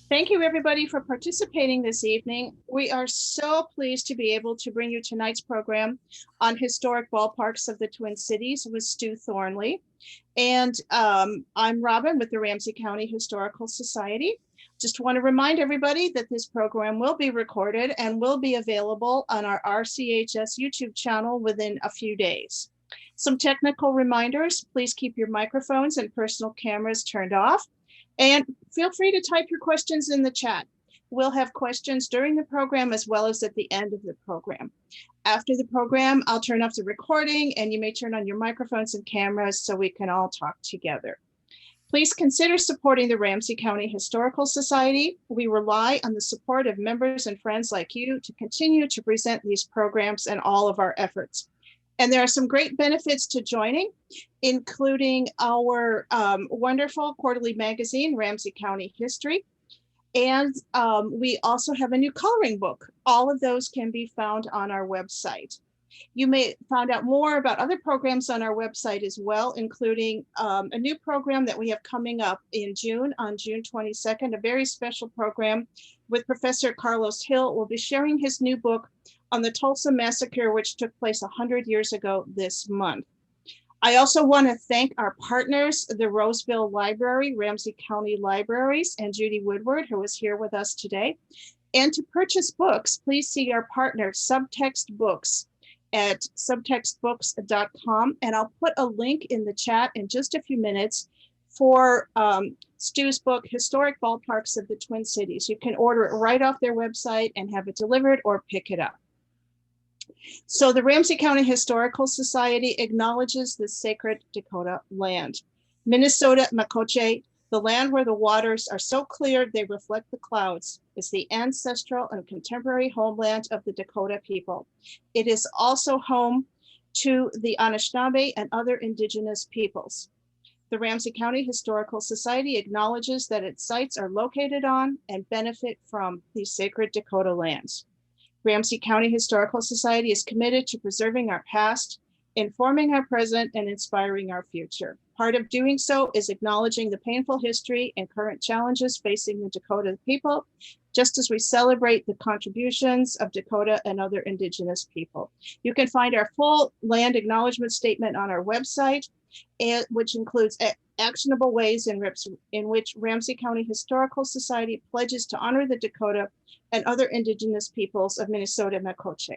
Thank you, everybody, for participating this evening. We are so pleased to be able to bring you tonight's program on historic ballparks of the Twin Cities with Stu Thornley. And I'm Robin with the Ramsey County Historical Society. Just want to remind everybody that this program will be recorded and will be available on our RCHS YouTube channel within a few days. Some technical reminders: please keep your microphones and personal cameras turned off. And feel free to type your questions in the chat. We'll have questions during the program as well as at the end of the program. After the program, I'll turn off the recording and you may turn on your microphones and cameras so we can all talk together. Please consider supporting the Ramsey County Historical Society. We rely on the support of members and friends like you to continue to present these programs and all of our efforts. And there are some great benefits to joining, including our wonderful quarterly magazine, Ramsey County History. And we also have a new coloring book. All of those can be found on our website. You may find out more about other programs on our website as well, including a new program that we have coming up in June, on June 22nd, a very special program with Professor Carlos Hill. Will be sharing his new book on the Tulsa Massacre, which took place 100 years ago this month. I also want to thank our partners, the Roseville Library, Ramsey County Libraries, and Judy Woodward, who is here with us today. And to purchase books, please see our partner, Subtext Books, at subtextbooks.com. And I'll put a link in the chat in just a few minutes for Stu's book, Historic Ballparks of the Twin Cities. You can order it right off their website and have it delivered or pick it up. So the Ramsey County Historical Society acknowledges the sacred Dakota land. Minnesota Makoche, the land where the waters are so clear they reflect the clouds, is the ancestral and contemporary homeland of the Dakota people. It is also home to the Anishinaabe and other indigenous peoples. The Ramsey County Historical Society acknowledges that its sites are located on and benefit from these sacred Dakota lands. Ramsey County Historical Society is committed to preserving our past, informing our present, and inspiring our future. Part of doing so is acknowledging the painful history and current challenges facing the Dakota people, just as we celebrate the contributions of Dakota and other indigenous people. You can find our full land acknowledgement statement on our website, which includes actionable ways in which Ramsey County Historical Society pledges to honor the Dakota and other indigenous peoples of Minnesota Makoche.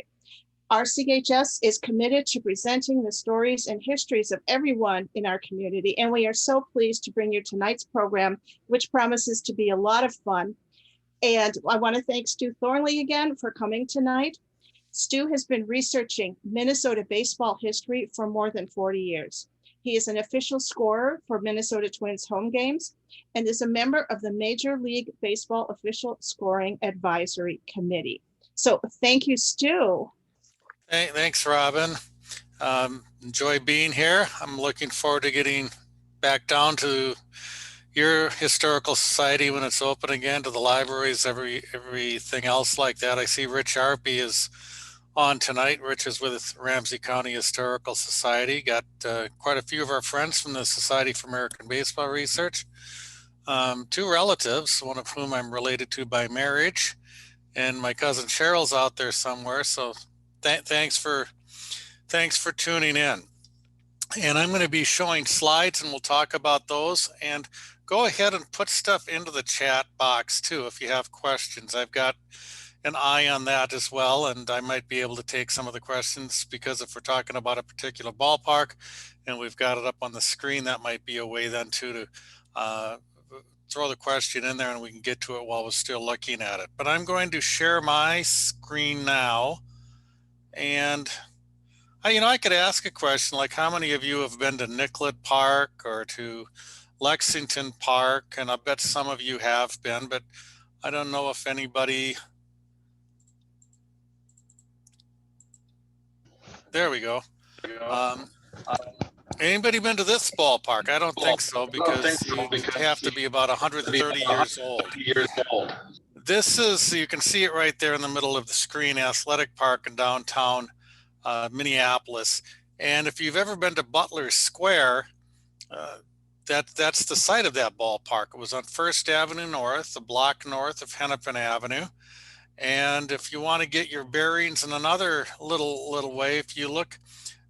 RCHS is committed to presenting the stories and histories of everyone in our community, and we are so pleased to bring you tonight's program, which promises to be a lot of fun. And I want to thank Stu Thornley again for coming tonight. Stu has been researching Minnesota baseball history for more than 40 years. He is an official scorer for Minnesota Twins home games and is a member of the Major League Baseball Official Scoring Advisory Committee. So thank you, Stu. Hey, thanks, Robin. Enjoy being here. I'm looking forward to getting back down to your historical society when it's open again, to the libraries, everything else like that. I see Rich Arpey is on tonight. Rich is with Ramsey County Historical Society. Got quite a few of our friends from the Society for American Baseball Research. Two relatives, one of whom I'm related to by marriage, and my cousin Cheryl's out there somewhere. So thanks for tuning in. And I'm going to be showing slides, and we'll talk about those. And go ahead and put stuff into the chat box too if you have questions. I've got an eye on that as well, and I might be able to take some of the questions, because if we're talking about a particular ballpark and we've got it up on the screen, that might be a way then too to throw the question in there and we can get to it while we're still looking at it. But I'm going to share my screen now, and I could ask a question like, how many of you have been to Nicklett Park or to Lexington Park? And I bet some of you have been, but I don't know if anybody. There we go. Anybody been to this ballpark? I don't think so, because you have to be about 130 years old. This is, you can see it right there in the middle of the screen, Athletic Park in downtown Minneapolis. And if you've ever been to Butler Square, that's the site of that ballpark. It was on First Avenue North, a block north of Hennepin Avenue. And if you want to get your bearings in another little way, if you look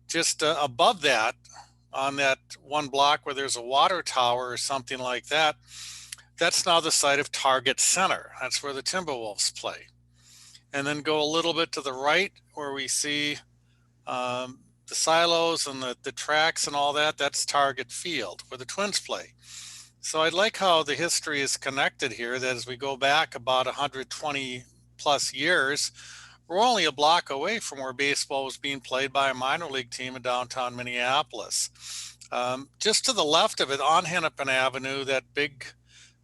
just above that, on that one block where there's a water tower or something like that, that's now the site of Target Center. That's where the Timberwolves play. And then go a little bit to the right where we see the silos and the tracks and all that. That's Target Field where the Twins play. So I like how the history is connected here, that as we go back about 120 plus years, we're only a block away from where baseball was being played by a minor league team in downtown Minneapolis. Just to the left of it on Hennepin Avenue, that big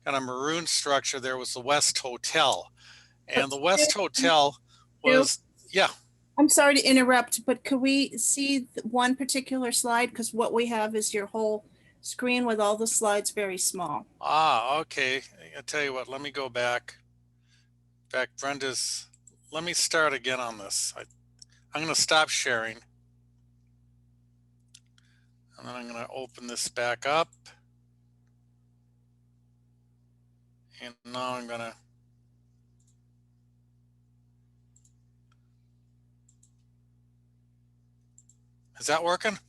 kind of maroon structure there was the West Hotel. And the West Hotel was, yeah. I'm sorry to interrupt, but could we see one particular slide? Because what we have is your whole screen with all the slides very small. Ah, okay. I'll tell you what, let me go back. In fact, Brenda's, let me start again on this. I'm going to stop sharing. And then I'm going to open this back up. And now I'm going to Is that working?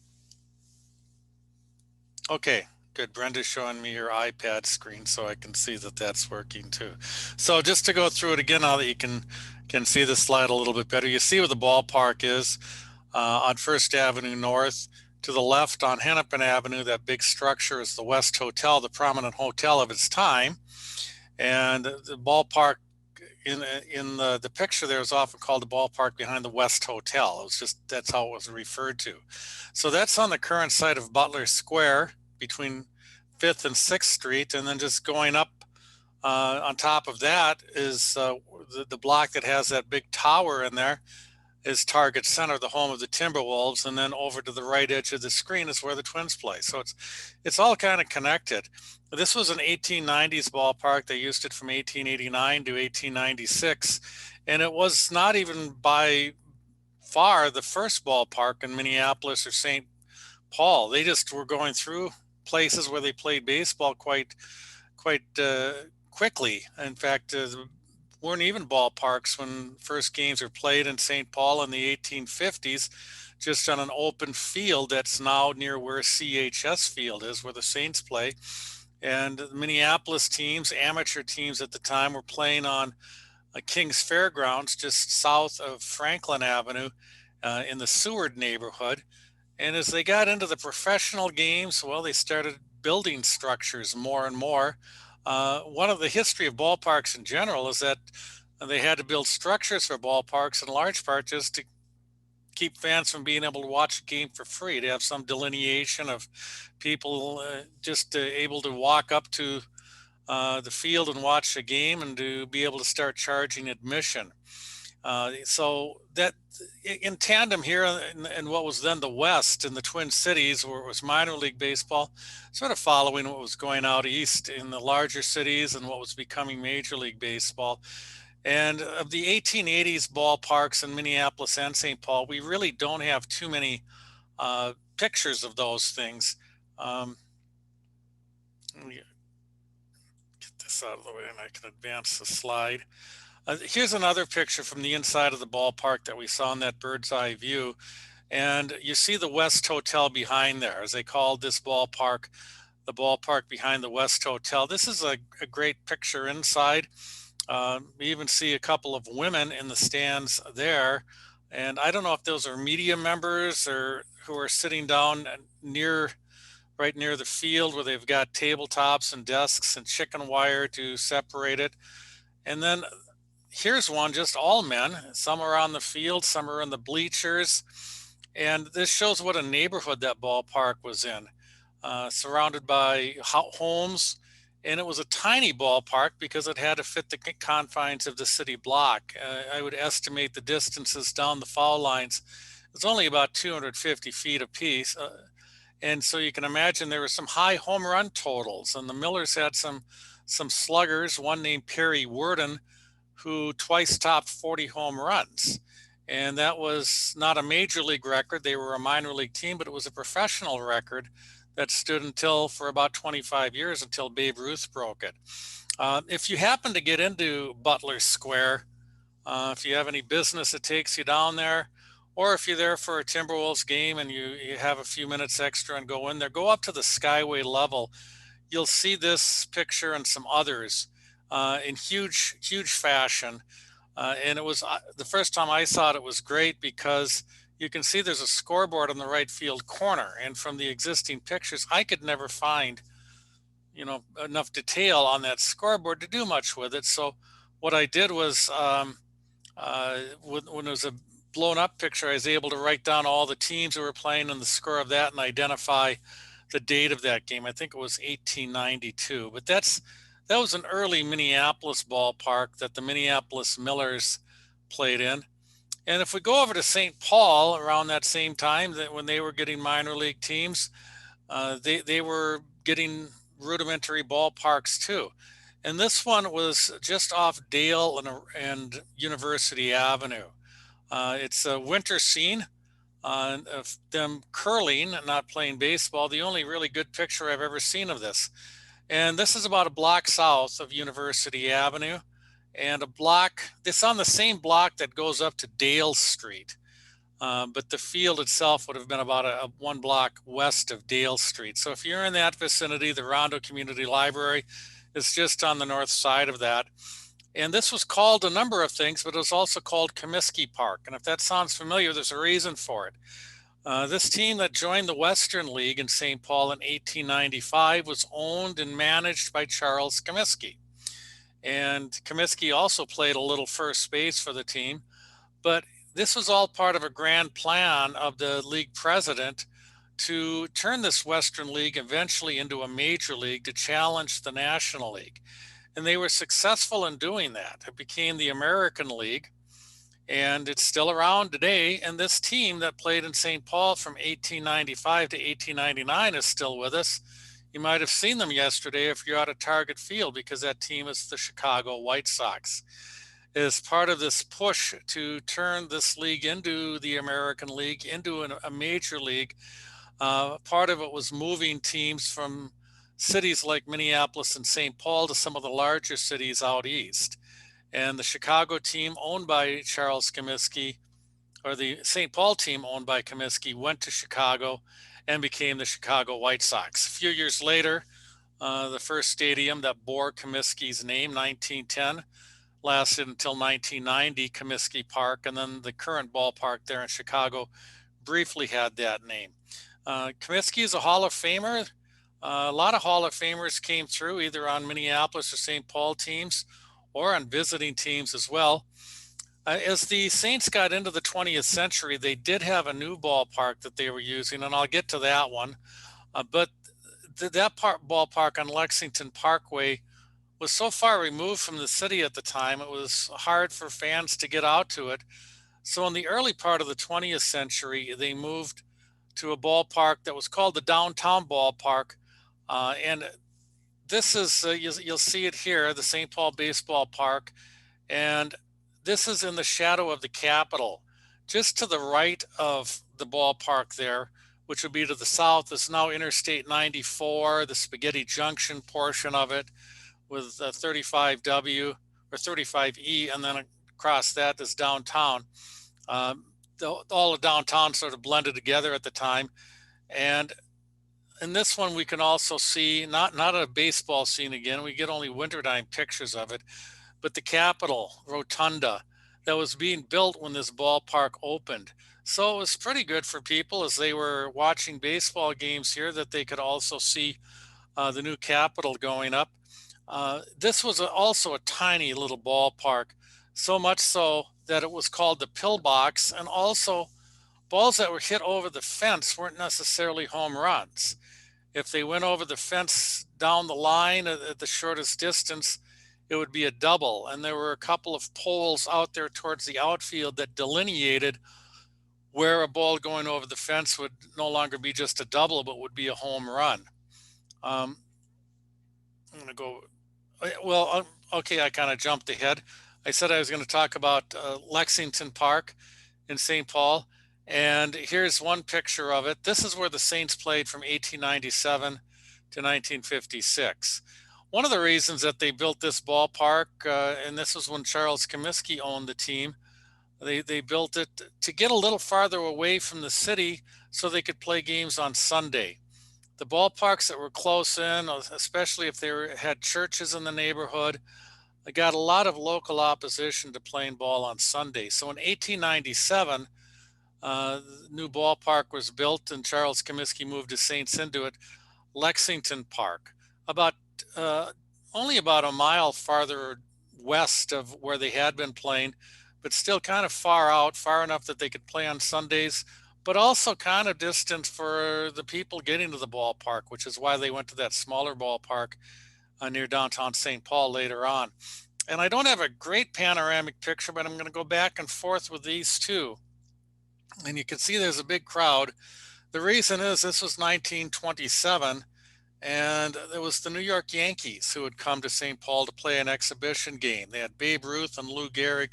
Okay, good. Brenda's showing me your iPad screen so I can see that that's working too. So just to go through it again now that you can see the slide a little bit better, you see where the ballpark is on First Avenue North. To the left on Hennepin Avenue, that big structure is the West Hotel, the prominent hotel of its time. And the ballpark in the picture there is often called the ballpark behind the West Hotel. It was just, that's how it was referred to. So that's on the current site of Butler Square between 5th and 6th Street. And then just going up on top of that is the block that has that big tower in there is Target Center, the home of the Timberwolves. And then over to the right edge of the screen is where the Twins play. So it's all kind of connected. This was an 1890s ballpark. They used it from 1889 to 1896. And it was not even by far the first ballpark in Minneapolis or St. Paul. They just were going through places where they played baseball quite quickly. In fact, weren't even ballparks when first games were played in St. Paul in the 1850s, just on an open field that's now near where CHS Field is, where the Saints play. And the Minneapolis teams, amateur teams at the time, were playing on King's Fairgrounds just south of Franklin Avenue in the Seward neighborhood. And as they got into the professional games, well, they started building structures more and more. One of the history of ballparks in general is that they had to build structures for ballparks in large part just to keep fans from being able to watch a game for free, to have some delineation of people just able to walk up to the field and watch a game and to be able to start charging admission. So that in tandem here in what was then the West in the Twin Cities, where it was minor league baseball, sort of following what was going out east in the larger cities and what was becoming major league baseball. And of the 1880s ballparks in Minneapolis and St. Paul, we really don't have too many pictures of those things. Let me get this out of the way and I can advance the slide. Here's another picture from the inside of the ballpark that we saw in that bird's eye view. And you see the West Hotel behind there, as they called this ballpark, the ballpark behind the West Hotel. This is a great picture inside. We even see a couple of women in the stands there. And I don't know if those are media members or who are sitting down right near the field where they've got tabletops and desks and chicken wire to separate it. And then here's one, just all men. Some are on the field, some are in the bleachers. And this shows what a neighborhood that ballpark was in, surrounded by homes. And it was a tiny ballpark because it had to fit the confines of the city block. I would estimate the distances down the foul lines. It's only about 250 feet apiece. And so you can imagine there were some high home run totals. And the Millers had some sluggers, one named Perry Worden, who twice topped 40 home runs. And that was not a major league record. They were a minor league team, but it was a professional record that stood until for about 25 years until Babe Ruth broke it. If you happen to get into Butler Square, if you have any business that takes you down there, or if you're there for a Timberwolves game and you have a few minutes extra and go in there, go up to the Skyway level. You'll see this picture and some others in huge fashion. And it was the first time I saw it, it was great because you can see there's a scoreboard on the right field corner. And from the existing pictures, I could never find, enough detail on that scoreboard to do much with it. So what I did was when it was a blown up picture, I was able to write down all the teams who were playing and the score of that and identify the date of that game. I think it was 1892, but that was an early Minneapolis ballpark that the Minneapolis Millers played in. And if we go over to St. Paul around that same time, that when they were getting minor league teams, they were getting rudimentary ballparks too. And this one was just off Dale and University Avenue. It's a winter scene of them curling, not playing baseball. The only really good picture I've ever seen of this. And this is about a block south of University Avenue, and it's on the same block that goes up to Dale Street. But the field itself would have been about a 1 block west of Dale Street. So if you're in that vicinity, the Rondo Community Library is just on the north side of that. And this was called a number of things, but it was also called Comiskey Park. And if that sounds familiar, there's a reason for it. This team that joined the Western League in St. Paul in 1895 was owned and managed by Charles Comiskey. And Comiskey also played a little first base for the team. But this was all part of a grand plan of the league president to turn this Western League eventually into a major league to challenge the National League. And they were successful in doing that. It became the American League, and it's still around today. And this team that played in St. Paul from 1895 to 1899 is still with us. You might have seen them yesterday if you're out at Target Field, because that team is the Chicago White Sox. As part of this push to turn this league into the American League, into a major league, part of it was moving teams from cities like Minneapolis and St. Paul to some of the larger cities out east. And the Chicago team owned by Charles Comiskey, or the St. Paul team owned by Comiskey, went to Chicago and became the Chicago White Sox. A few years later, the first stadium that bore Comiskey's name, 1910, lasted until 1990, Comiskey Park, and then the current ballpark there in Chicago briefly had that name. Comiskey is a Hall of Famer. A lot of Hall of Famers came through either on Minneapolis or St. Paul teams or on visiting teams as well. As the Saints got into the 20th century, they did have a new ballpark that they were using, and I'll get to that one. But that ballpark on Lexington Parkway was so far removed from the city at the time, it was hard for fans to get out to it. So in the early part of the 20th century, they moved to a ballpark that was called the Downtown Ballpark. And this is, you'll see it here, the St. Paul Baseball Park. And this is in the shadow of the Capitol. Just to the right of the ballpark there, which would be to the south, is now Interstate 94, the Spaghetti Junction portion of it, with 35W or 35E, and then across that is downtown. All of downtown sort of blended together at the time. And in this one, we can also see, not a baseball scene again, we get only wintertime pictures of it, but the Capitol Rotunda that was being built when this ballpark opened. So it was pretty good for people as they were watching baseball games here that they could also see the new Capitol going up. This was also a tiny little ballpark, so much so that it was called the pillbox, and also balls that were hit over the fence weren't necessarily home runs. If they went over the fence down the line at the shortest distance, it would be a double. And there were a couple of poles out there towards the outfield that delineated where a ball going over the fence would no longer be just a double, but would be a home run. I'm going to go, well, okay, I kind of jumped ahead. I said I was going to talk about Lexington Park in St. Paul. And here's one picture of it. This is where the Saints played from 1897 to 1956. One of the reasons that they built this ballpark, and this was when Charles Comiskey owned the team, they built it to get a little farther away from the city so they could play games on Sunday. The ballparks that were close in, especially if had churches in the neighborhood, they got a lot of local opposition to playing ball on Sunday. So in 1897, the new ballpark was built and Charles Comiskey moved his Saints into it. Lexington Park, about only about a mile farther west of where they had been playing, but still kind of far out, far enough that they could play on Sundays, but also kind of distant for the people getting to the ballpark, which is why they went to that smaller ballpark near downtown St. Paul later on. And I don't have a great panoramic picture, but I'm going to go back and forth with these two. And you can see there's a big crowd. The reason is this was 1927, and it was the New York Yankees who had come to St. Paul to play an exhibition game. They had Babe Ruth and Lou Gehrig,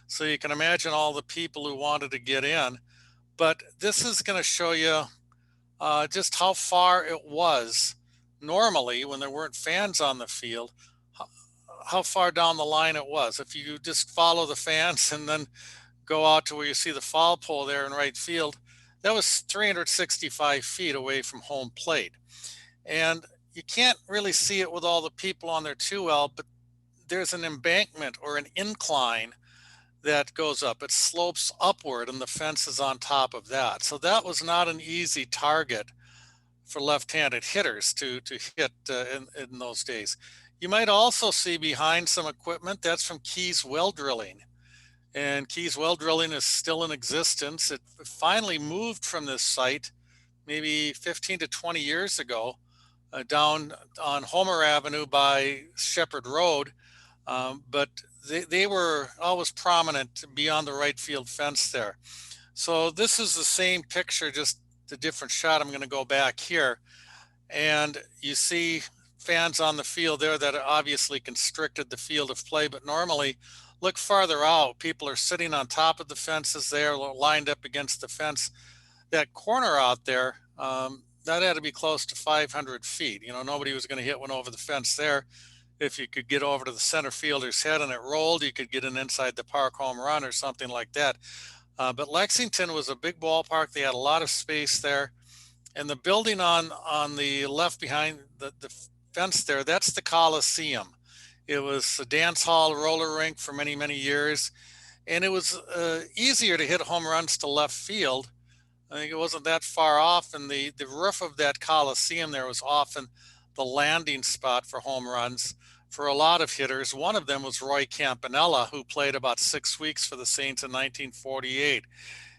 so you can imagine all the people who wanted to get in. But this is going to show you just how far it was normally when there weren't fans on the field, how far down the line it was. If you just follow the fans and then go out to where you see the foul pole there in right field, that was 365 feet away from home plate. And you can't really see it with all the people on there too well, but there's an embankment or an incline that goes up. It slopes upward and the fence is on top of that. So that was not an easy target for left-handed hitters to hit in those days. You might also see behind some equipment that's from Key's Well Drilling. And Key's Well Drilling is still in existence. It finally moved from this site maybe 15 to 20 years ago down on Homer Avenue by Shepherd Road. But they were always prominent beyond the right field fence there. So this is the same picture, just a different shot. I'm going to go back here. And you see fans on the field there that obviously constricted the field of play, but normally look farther out. People are sitting on top of the fences there, lined up against the fence. That corner out there, that had to be close to 500 feet. You know, nobody was going to hit one over the fence there. If you could get over to the center fielder's head and it rolled, you could get an inside the park home run or something like that. But Lexington was a big ballpark. They had a lot of space there. And the building on the left behind the fence there, that's the Coliseum. It was a dance hall roller rink for many, many years. And it was easier to hit home runs to left field. I think it wasn't that far off. And the roof of that Coliseum there was often the landing spot for home runs for a lot of hitters. One of them was Roy Campanella, who played about 6 weeks for the Saints in 1948.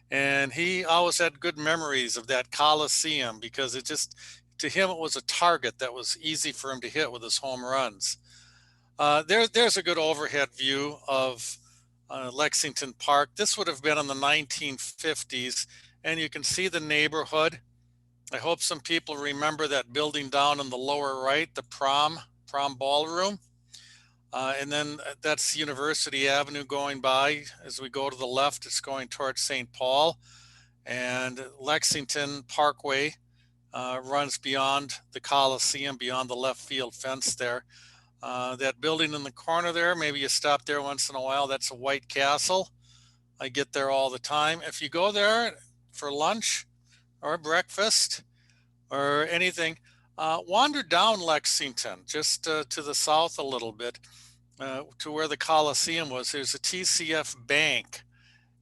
And he always had good memories of that Coliseum because it just, to him, it was a target that was easy for him to hit with his home runs. There's a good overhead view of Lexington Park. This would have been in the 1950s, and you can see the neighborhood. I hope some people remember that building down in the lower right, the prom ballroom. And then that's University Avenue going by. As we go to the left, it's going towards St. Paul. And Lexington Parkway runs beyond the Coliseum, beyond the left field fence there. That building in the corner there, maybe you stop there once in a while, that's a White Castle. I get there all the time. If you go there for lunch or breakfast or anything, wander down Lexington, just to the south a little bit, to where the Coliseum was. There's a TCF bank,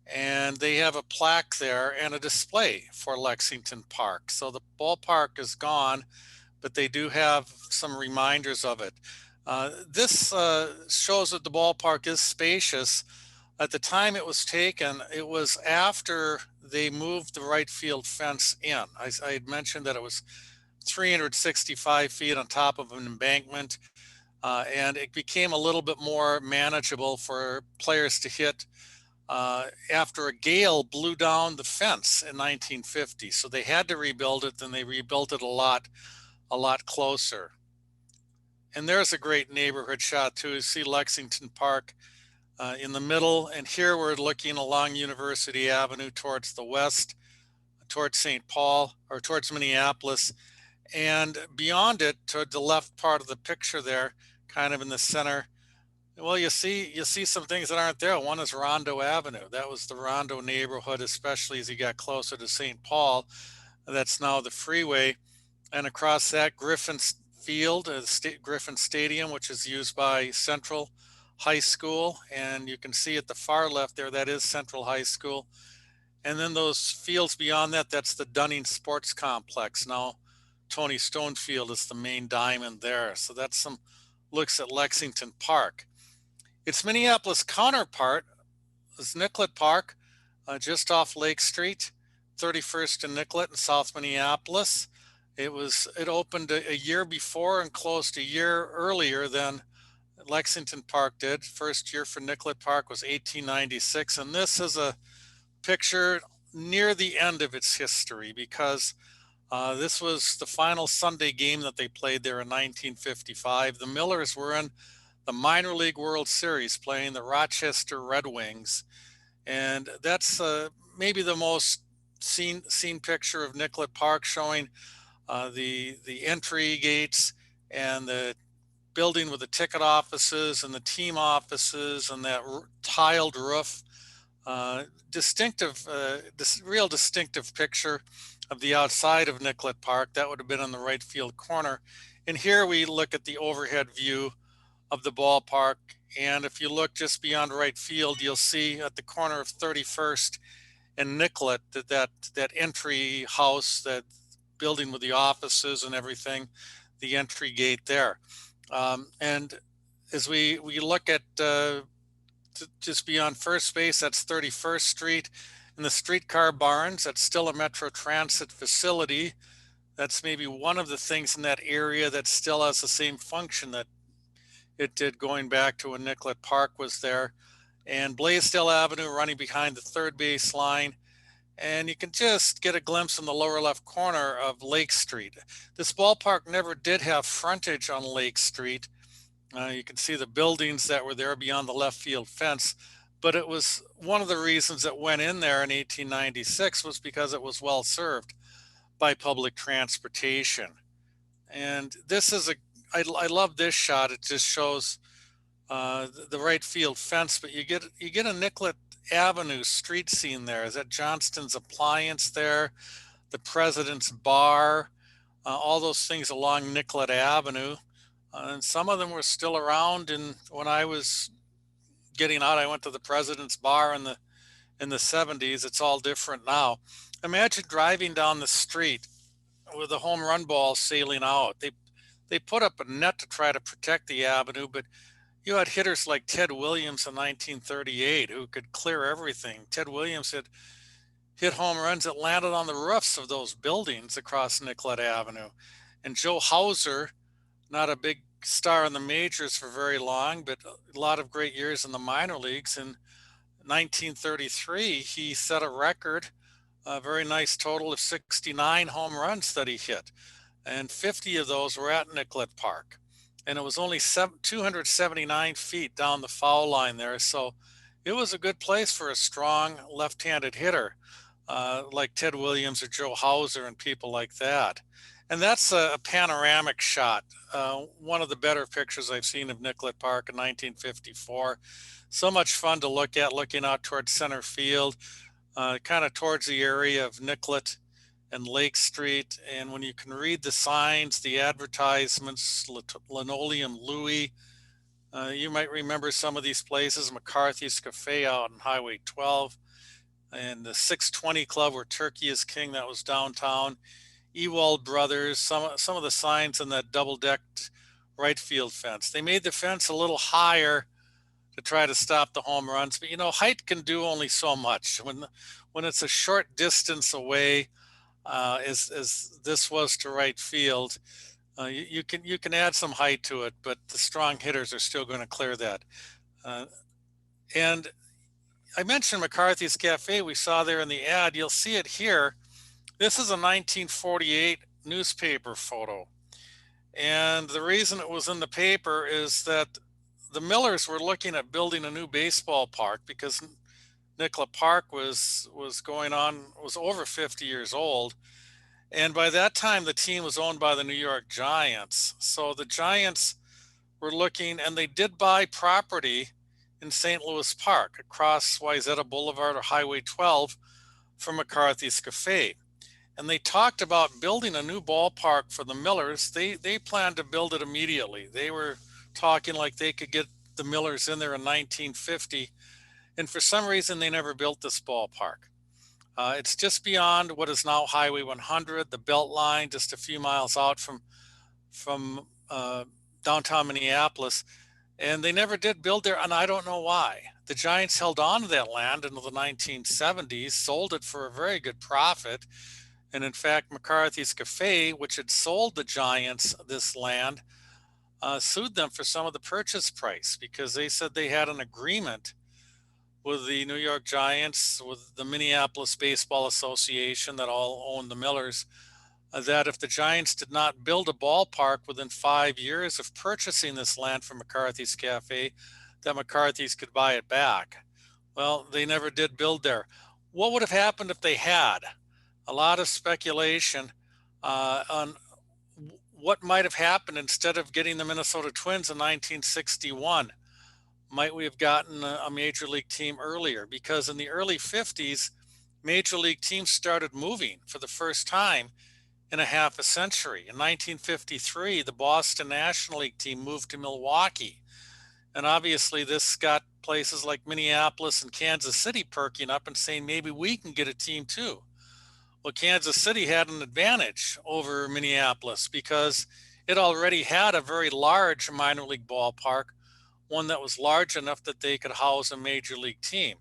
and they have a plaque there and a display for Lexington Park. So the ballpark is gone, but they do have some reminders of it. This shows that the ballpark is spacious. At the time it was taken, it was after they moved the right field fence in. I had mentioned that it was 365 feet on top of an embankment, and it became a little bit more manageable for players to hit after a gale blew down the fence in 1950. So they had to rebuild it, and they rebuilt it a lot closer. And there's a great neighborhood shot too. You see Lexington Park in the middle. And here we're looking along University Avenue towards the west, towards St. Paul, or towards Minneapolis. And beyond it, toward the left part of the picture there, kind of in the center, well, you see some things that aren't there. One is Rondo Avenue. That was the Rondo neighborhood, especially as you got closer to St. Paul. That's now the freeway. And across that, Griffin's Field, Griffin Stadium, which is used by Central High School. And you can see at the far left there, that is Central High School. And then those fields beyond that, that's the Dunning Sports Complex. Now, Tony Stone Field is the main diamond there. So that's some looks at Lexington Park. Its Minneapolis counterpart is Nicklett Park, just off Lake Street, 31st and Nicollet in South Minneapolis. It opened a year before and closed a year earlier than Lexington Park did. First year for Nicklett Park was 1896, and this is a picture near the end of its history because this was the final Sunday game that they played there in 1955. The Millers were in the Minor League World Series playing the Rochester Red Wings. And that's maybe the most seen picture of Nicklett Park, showing the entry gates and the building with the ticket offices and the team offices and that tiled roof. This real distinctive picture of the outside of Nicklett Park. That would have been in the right field corner. And here we look at the overhead view of the ballpark. And if you look just beyond right field, you'll see at the corner of 31st and Nicollet that entry house, that building with the offices and everything, the entry gate there. And as we look at just beyond first base, that's 31st Street. And the streetcar barns, that's still a Metro Transit facility. That's maybe one of the things in that area that still has the same function that it did going back to when Nicklett Park was there. And Blaisdell Avenue running behind the third base line. And you can just get a glimpse in the lower left corner of Lake Street. This ballpark never did have frontage on Lake Street. You can see the buildings that were there beyond the left field fence. But it was one of the reasons it went in there in 1896 was because it was well served by public transportation. And this is I love this shot. It just shows the right field fence, but you get a Nicklett Avenue street scene there. Is that Johnston's Appliance there, the President's Bar, all those things along Nicklett Avenue. And some of them were still around. And when I was getting out, I went to the President's Bar in the 70s. It's all different now. Imagine driving down the street with a home run ball sailing out. They put up a net to try to protect the avenue, but you had hitters like Ted Williams in 1938 who could clear everything. Ted Williams had hit home runs that landed on the roofs of those buildings across Nicollet Avenue. And Joe Hauser, not a big star in the majors for very long, but a lot of great years in the minor leagues. In 1933, he set a record, a very nice total of 69 home runs that he hit. And 50 of those were at Nicklett Park. And it was only 279 feet down the foul line there. So it was a good place for a strong left-handed hitter like Ted Williams or Joe Hauser and people like that. And that's a panoramic shot. One of the better pictures I've seen of Nicklett Park in 1954. So much fun to look at, looking out towards center field, kind of towards the area of Nicollet and Lake Street. And when you can read the signs, the advertisements, Linoleum Louis, you might remember some of these places, McCarthy's Cafe out on Highway 12, and the 620 Club where Turkey is King, that was downtown. Ewald Brothers, some of the signs in that double-decked right field fence. They made the fence a little higher to try to stop the home runs, but height can do only so much. When it's a short distance away, as this was to right field, you can add some height to it, but the strong hitters are still going to clear that. And I mentioned McCarthy's Cafe. We saw there in the ad. You'll see it here. This is a 1948 newspaper photo. And the reason it was in the paper is that the Millers were looking at building a new baseball park because Nicklett Park was over 50 years old. And by that time, the team was owned by the New York Giants. So the Giants were looking, and they did buy property in St. Louis Park across Wayzata Boulevard or Highway 12 from McCarthy's Cafe. And they talked about building a new ballpark for the Millers. They planned to build it immediately. They were talking like they could get the Millers in there in 1950. And for some reason, they never built this ballpark. It's just beyond what is now Highway 100, the Belt Line, just a few miles out from downtown Minneapolis. And they never did build there, and I don't know why. The Giants held on to that land until the 1970s, sold it for a very good profit. And in fact, McCarthy's Cafe, which had sold the Giants this land, sued them for some of the purchase price because they said they had an agreement with the New York Giants, with the Minneapolis Baseball Association that all owned the Millers, that if the Giants did not build a ballpark within 5 years of purchasing this land from McCarthy's Cafe, that McCarthy's could buy it back. Well, they never did build there. What would have happened if they had? A lot of speculation on what might have happened instead of getting the Minnesota Twins in 1961. Might we have gotten a major league team earlier? Because in the early 50s, major league teams started moving for the first time in a half a century. In 1953, the Boston National League team moved to Milwaukee. And obviously this got places like Minneapolis and Kansas City perking up and saying, maybe we can get a team too. Well, Kansas City had an advantage over Minneapolis because it already had a very large minor league ballpark, one that was large enough that they could house a major league team.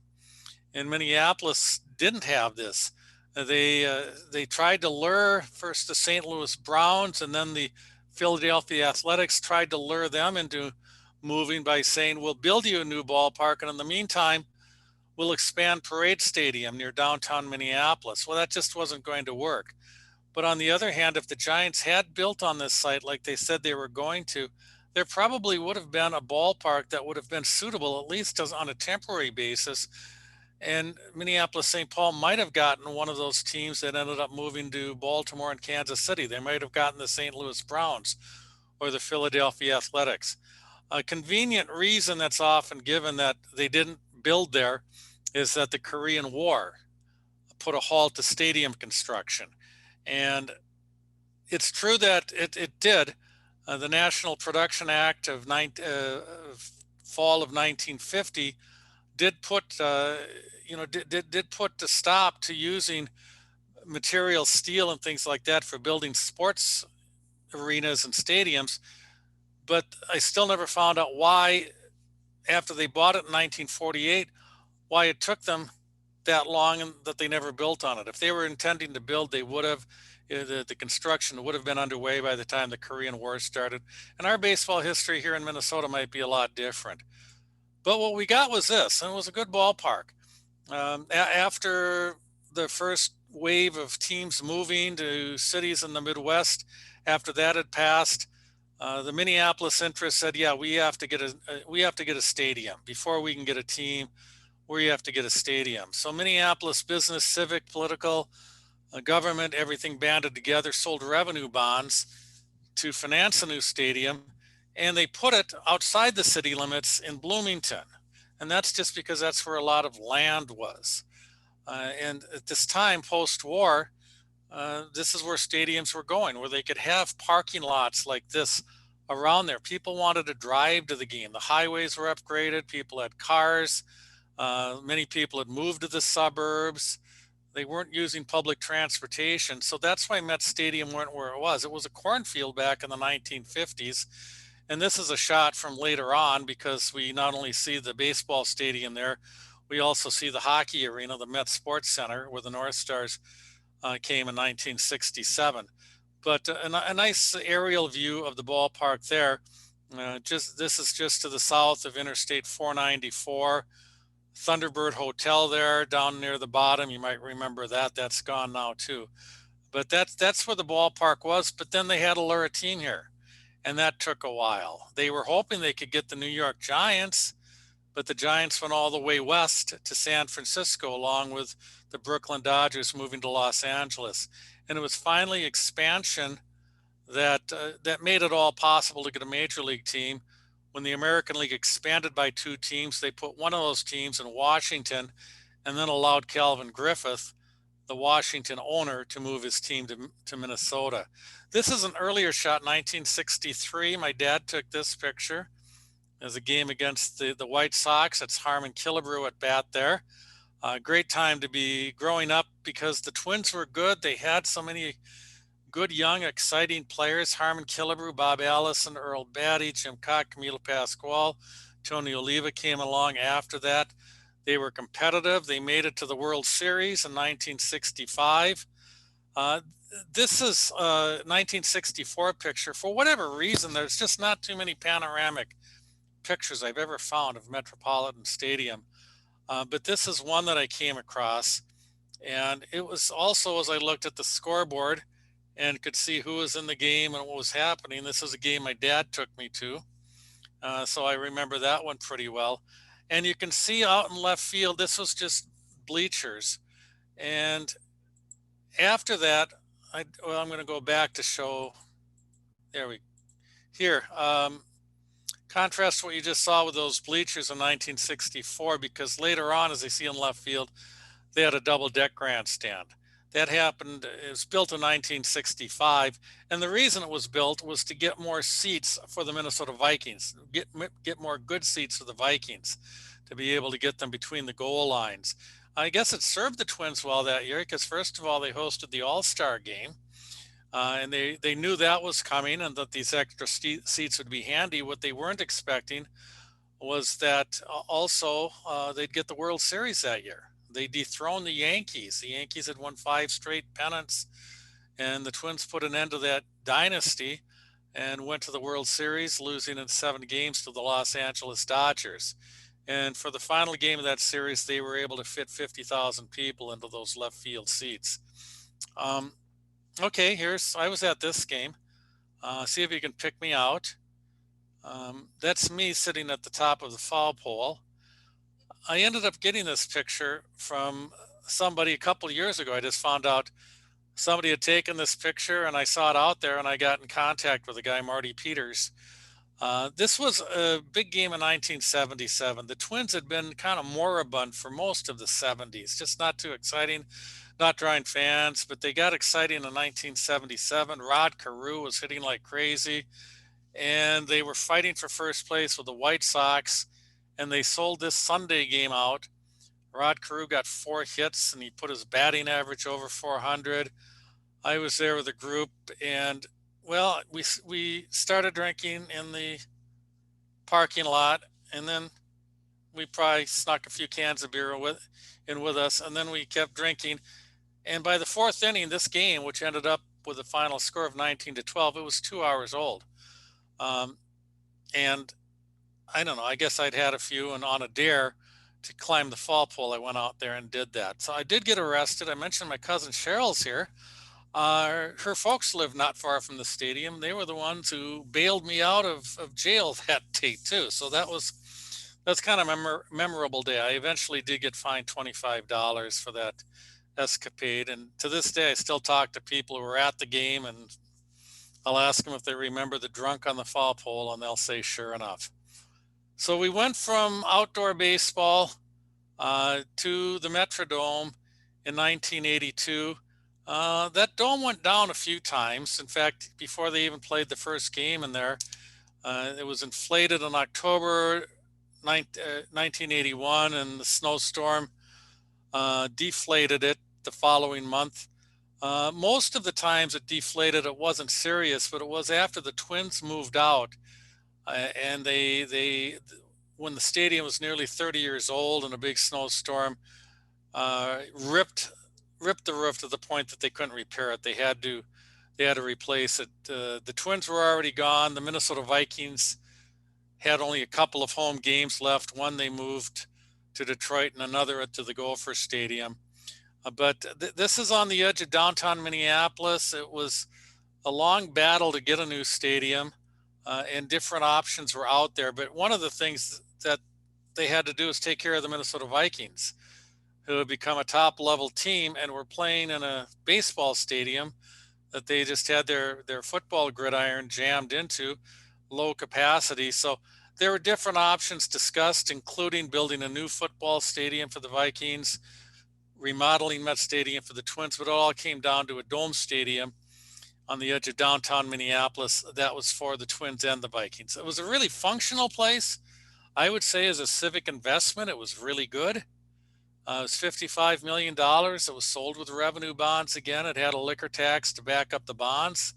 And Minneapolis didn't have this. They tried to lure first the St. Louis Browns and then the Philadelphia Athletics tried to lure them into moving by saying, we'll build you a new ballpark, and in the meantime, we'll expand Parade Stadium near downtown Minneapolis. Well, that just wasn't going to work. But on the other hand, if the Giants had built on this site like they said they were going to, there probably would have been a ballpark that would have been suitable, at least on a temporary basis. And Minneapolis St. Paul might have gotten one of those teams that ended up moving to Baltimore and Kansas City. They might have gotten the St. Louis Browns or the Philadelphia Athletics. A convenient reason that's often given that they didn't build there is that the Korean War put a halt to stadium construction. And it's true that it did. The National Production Act of fall of 1950 did put did put a stop to using material steel and things like that for building sports arenas and stadiums. But I still never found out why, after they bought it in 1948, why it took them that long and that they never built on it. If they were intending to build, they would have. The construction would have been underway by the time the Korean War started. And our baseball history here in Minnesota might be a lot different. But what we got was this, and it was a good ballpark. After the first wave of teams moving to cities in the Midwest, after that had passed, the Minneapolis interest said, yeah, we have to get a stadium before we can get a team. We have to get a stadium. So Minneapolis business, civic, political, government, everything banded together, sold revenue bonds to finance a new stadium, and they put it outside the city limits in Bloomington. And that's just because that's where a lot of land was. And at this time, post-war, this is where stadiums were going, where they could have parking lots like this around there. People wanted to drive to the game. The highways were upgraded. People had cars. Many people had moved to the suburbs. They weren't using public transportation. So that's why Met Stadium went where it was. It was a cornfield back in the 1950s. And this is a shot from later on because we not only see the baseball stadium there, we also see the hockey arena, the Met Sports Center, where the North Stars came in 1967. But a nice aerial view of the ballpark there. This is just to the south of Interstate 494. Thunderbird Hotel there down near the bottom. You might remember that. That's gone now too. But that's where the ballpark was. But then they had to lure a team here. and that took a while. They were hoping they could get the New York Giants, but the Giants went all the way west to San Francisco, along with the Brooklyn Dodgers moving to Los Angeles. And it was finally expansion that made it all possible to get a major league team. When the American League expanded by 2 teams, they put one of those teams in Washington and then allowed Calvin Griffith, the Washington owner, to move his team to Minnesota. This is an earlier shot, 1963. My dad took this picture. There's a game against the White Sox. It's Harmon Killebrew at bat there. Great time to be growing up because the Twins were good. They had so many good, young, exciting players. Harmon Killebrew, Bob Allison, Earl Batty, Jim Cock, Camilo Pascual, Tony Oliva came along after that. They were competitive. They made it to the World Series in 1965. This is a 1964 picture. For whatever reason, there's just not too many panoramic pictures I've ever found of Metropolitan Stadium. But this is one that I came across. And it was also, as I looked at the scoreboard and could see who was in the game and what was happening, this is a game my dad took me to. So I remember that one pretty well. And you can see out in left field, this was just bleachers. And after that, I'm going to go back to show, here. Contrast what you just saw with those bleachers in 1964, because later on, as I see in left field, they had a double deck grandstand. That happened, it was built in 1965. And the reason it was built was to get more seats for the Minnesota Vikings, get more good seats for the Vikings, to be able to get them between the goal lines. I guess it served the Twins well that year because, first of all, they hosted the All-Star game. And they knew that was coming and that these extra seats would be handy. What they weren't expecting was that also they'd get the World Series that year. They dethroned the Yankees. The Yankees had won 5 straight pennants, and the Twins put an end to that dynasty and went to the World Series, losing in 7 games to the Los Angeles Dodgers. And for the final game of that series, they were able to fit 50,000 people into those left field seats. Okay, I was at this game. See if you can pick me out. That's me sitting at the top of the foul pole. I ended up getting this picture from somebody a couple of years ago. I just found out somebody had taken this picture and I saw it out there and I got in contact with the guy, Marty Peters. This was a big game in 1977. The Twins had been kind of moribund for most of the 70s, just not too exciting, not drawing fans, but they got exciting in 1977. Rod Carew was hitting like crazy, and they were fighting for first place with the White Sox, and they sold this Sunday game out. Rod Carew got 4 hits, and he put his batting average over 400. I was there with a group, and well, we started drinking in the parking lot, and then we probably snuck a few cans of beer in with us, and then we kept drinking. And by the 4th inning, this game, which ended up with a final score of 19-12, it was 2 hours old. And I don't know, I guess I'd had a few, and on a dare to climb the fall pole, I went out there and did that. So I did get arrested. I mentioned my cousin Cheryl's here. Her folks live not far from the stadium. They were the ones who bailed me out of jail that day too. So that's kind of a memorable day. I eventually did get fined $25 for that escapade. And to this day, I still talk to people who were at the game, and I'll ask them if they remember the drunk on the foul pole, and they'll say, sure enough. So we went from outdoor baseball to the Metrodome in 1982. That dome went down a few times. In fact, before they even played the first game in there, it was inflated in October 1981, and the snowstorm deflated it the following month. Most of the times it deflated, it wasn't serious, but it was after the Twins moved out, and when the stadium was nearly 30 years old, and a big snowstorm ripped the roof to the point that they couldn't repair it. They had to replace it. The Twins were already gone. The Minnesota Vikings had only a couple of home games left. One they moved to Detroit, and another to the Gopher Stadium. But this is on the edge of downtown Minneapolis. It was a long battle to get a new stadium. and different options were out there. But one of the things that they had to do is take care of the Minnesota Vikings, who had become a top level team and were playing in a baseball stadium that they just had their football gridiron jammed into, low capacity. So there were different options discussed, including building a new football stadium for the Vikings, remodeling Met Stadium for the Twins, but it all came down to a dome stadium on the edge of downtown Minneapolis that was for the Twins and the Vikings. It was a really functional place. I would say as a civic investment, it was really good. It was $55 million. It was sold with revenue bonds again. It had a liquor tax to back up the bonds,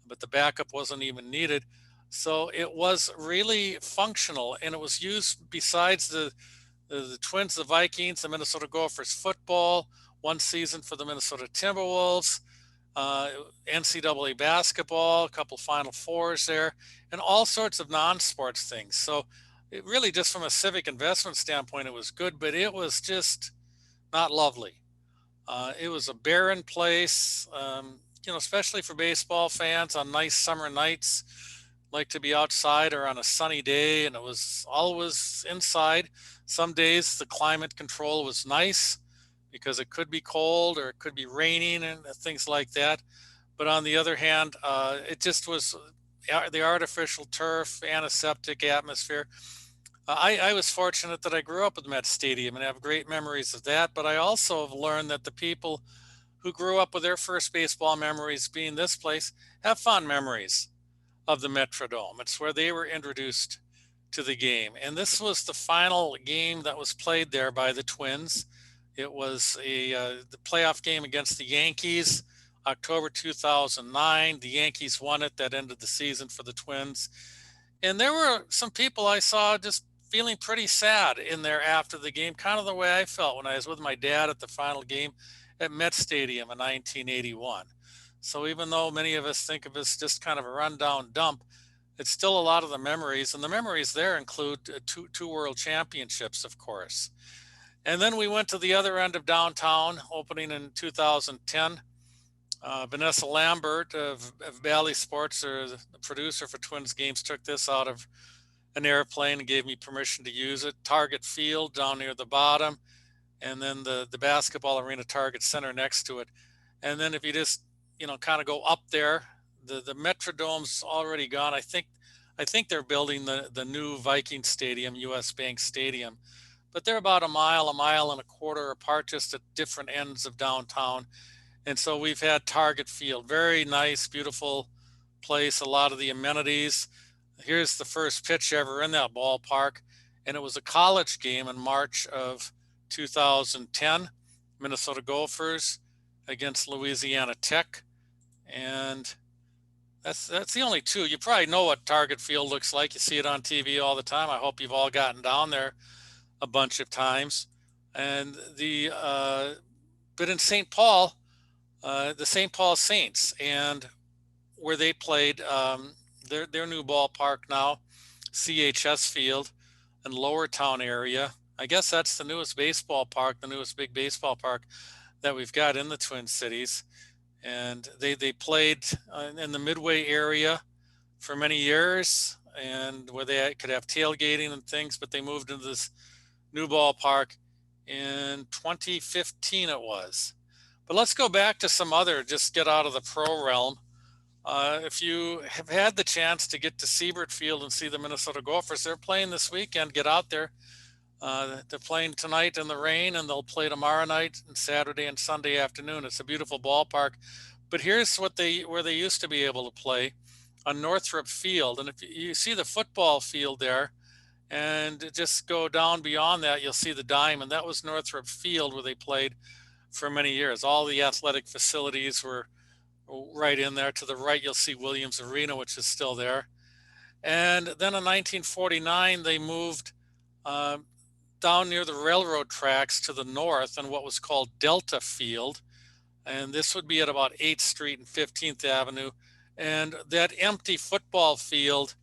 but the backup wasn't even needed. So it was really functional, and it was used besides the Twins, the Vikings, the Minnesota Gophers football, one season for the Minnesota Timberwolves, NCAA basketball, a couple Final Fours there, and all sorts of non-sports things. So it really, just from a civic investment standpoint, it was good, but it was just not lovely. It was a barren place, especially for baseball fans on nice summer nights, like to be outside or on a sunny day, and it was always inside. Some days the climate control was nice because it could be cold or it could be raining and things like that. But on the other hand, it just was the artificial turf, antiseptic atmosphere. I was fortunate that I grew up with Met Stadium and have great memories of that. But I also have learned that the people who grew up with their first baseball memories being this place have fond memories of the Metrodome. It's where they were introduced to the game. And this was the final game that was played there by the Twins. It was the playoff game against the Yankees, October 2009. The Yankees won it. That ended the season for the Twins. And there were some people I saw just feeling pretty sad in there after the game, kind of the way I felt when I was with my dad at the final game at Met Stadium in 1981. So even though many of us think of it as just kind of a rundown dump, it's still a lot of the memories. And the memories there include two world championships, of course. And then we went to the other end of downtown, opening in 2010. Vanessa Lambert of Bally Sports, or the producer for Twins games, took this out of an airplane and gave me permission to use it. Target Field down near the bottom, and then the basketball arena, Target Center, next to it. And then if you just kind of go up there, the Metrodome's already gone. I think they're building the new Viking Stadium, US Bank Stadium, but they're about a mile and a quarter apart, just at different ends of downtown. And so we've had Target Field, very nice, beautiful place, a lot of the amenities. Here's the first pitch ever in that ballpark, and it was a college game in March of 2010, Minnesota Gophers against Louisiana Tech. And that's the only two. You probably know what Target Field looks like. You see it on TV all the time. I hope you've all gotten down there a bunch of times. And but in St. Paul, the St. Paul Saints, and where they played their new ballpark now, CHS Field in Lower Town area. I guess that's the newest baseball park, the newest big baseball park that we've got in the Twin Cities. And they played in the Midway area for many years, and where they could have tailgating and things, but they moved into this new ballpark in 2015 it was. But let's go back to some other, just get out of the pro realm. If you have had the chance to get to Siebert Field and see the Minnesota Gophers, they're playing this weekend. Get out there. They're playing tonight in the rain, and they'll play tomorrow night and Saturday and Sunday afternoon. It's a beautiful ballpark. But here's where they used to be able to play, on Northrop Field. And if you see the football field there, and just go down beyond that, you'll see the diamond. That was Northrop Field, where they played for many years. All the athletic facilities were right in there. To the right, you'll see Williams Arena, which is still there. And then in 1949, they moved down near the railroad tracks to the north in what was called Delta Field. And this would be at about 8th Street and 15th Avenue. And that empty football field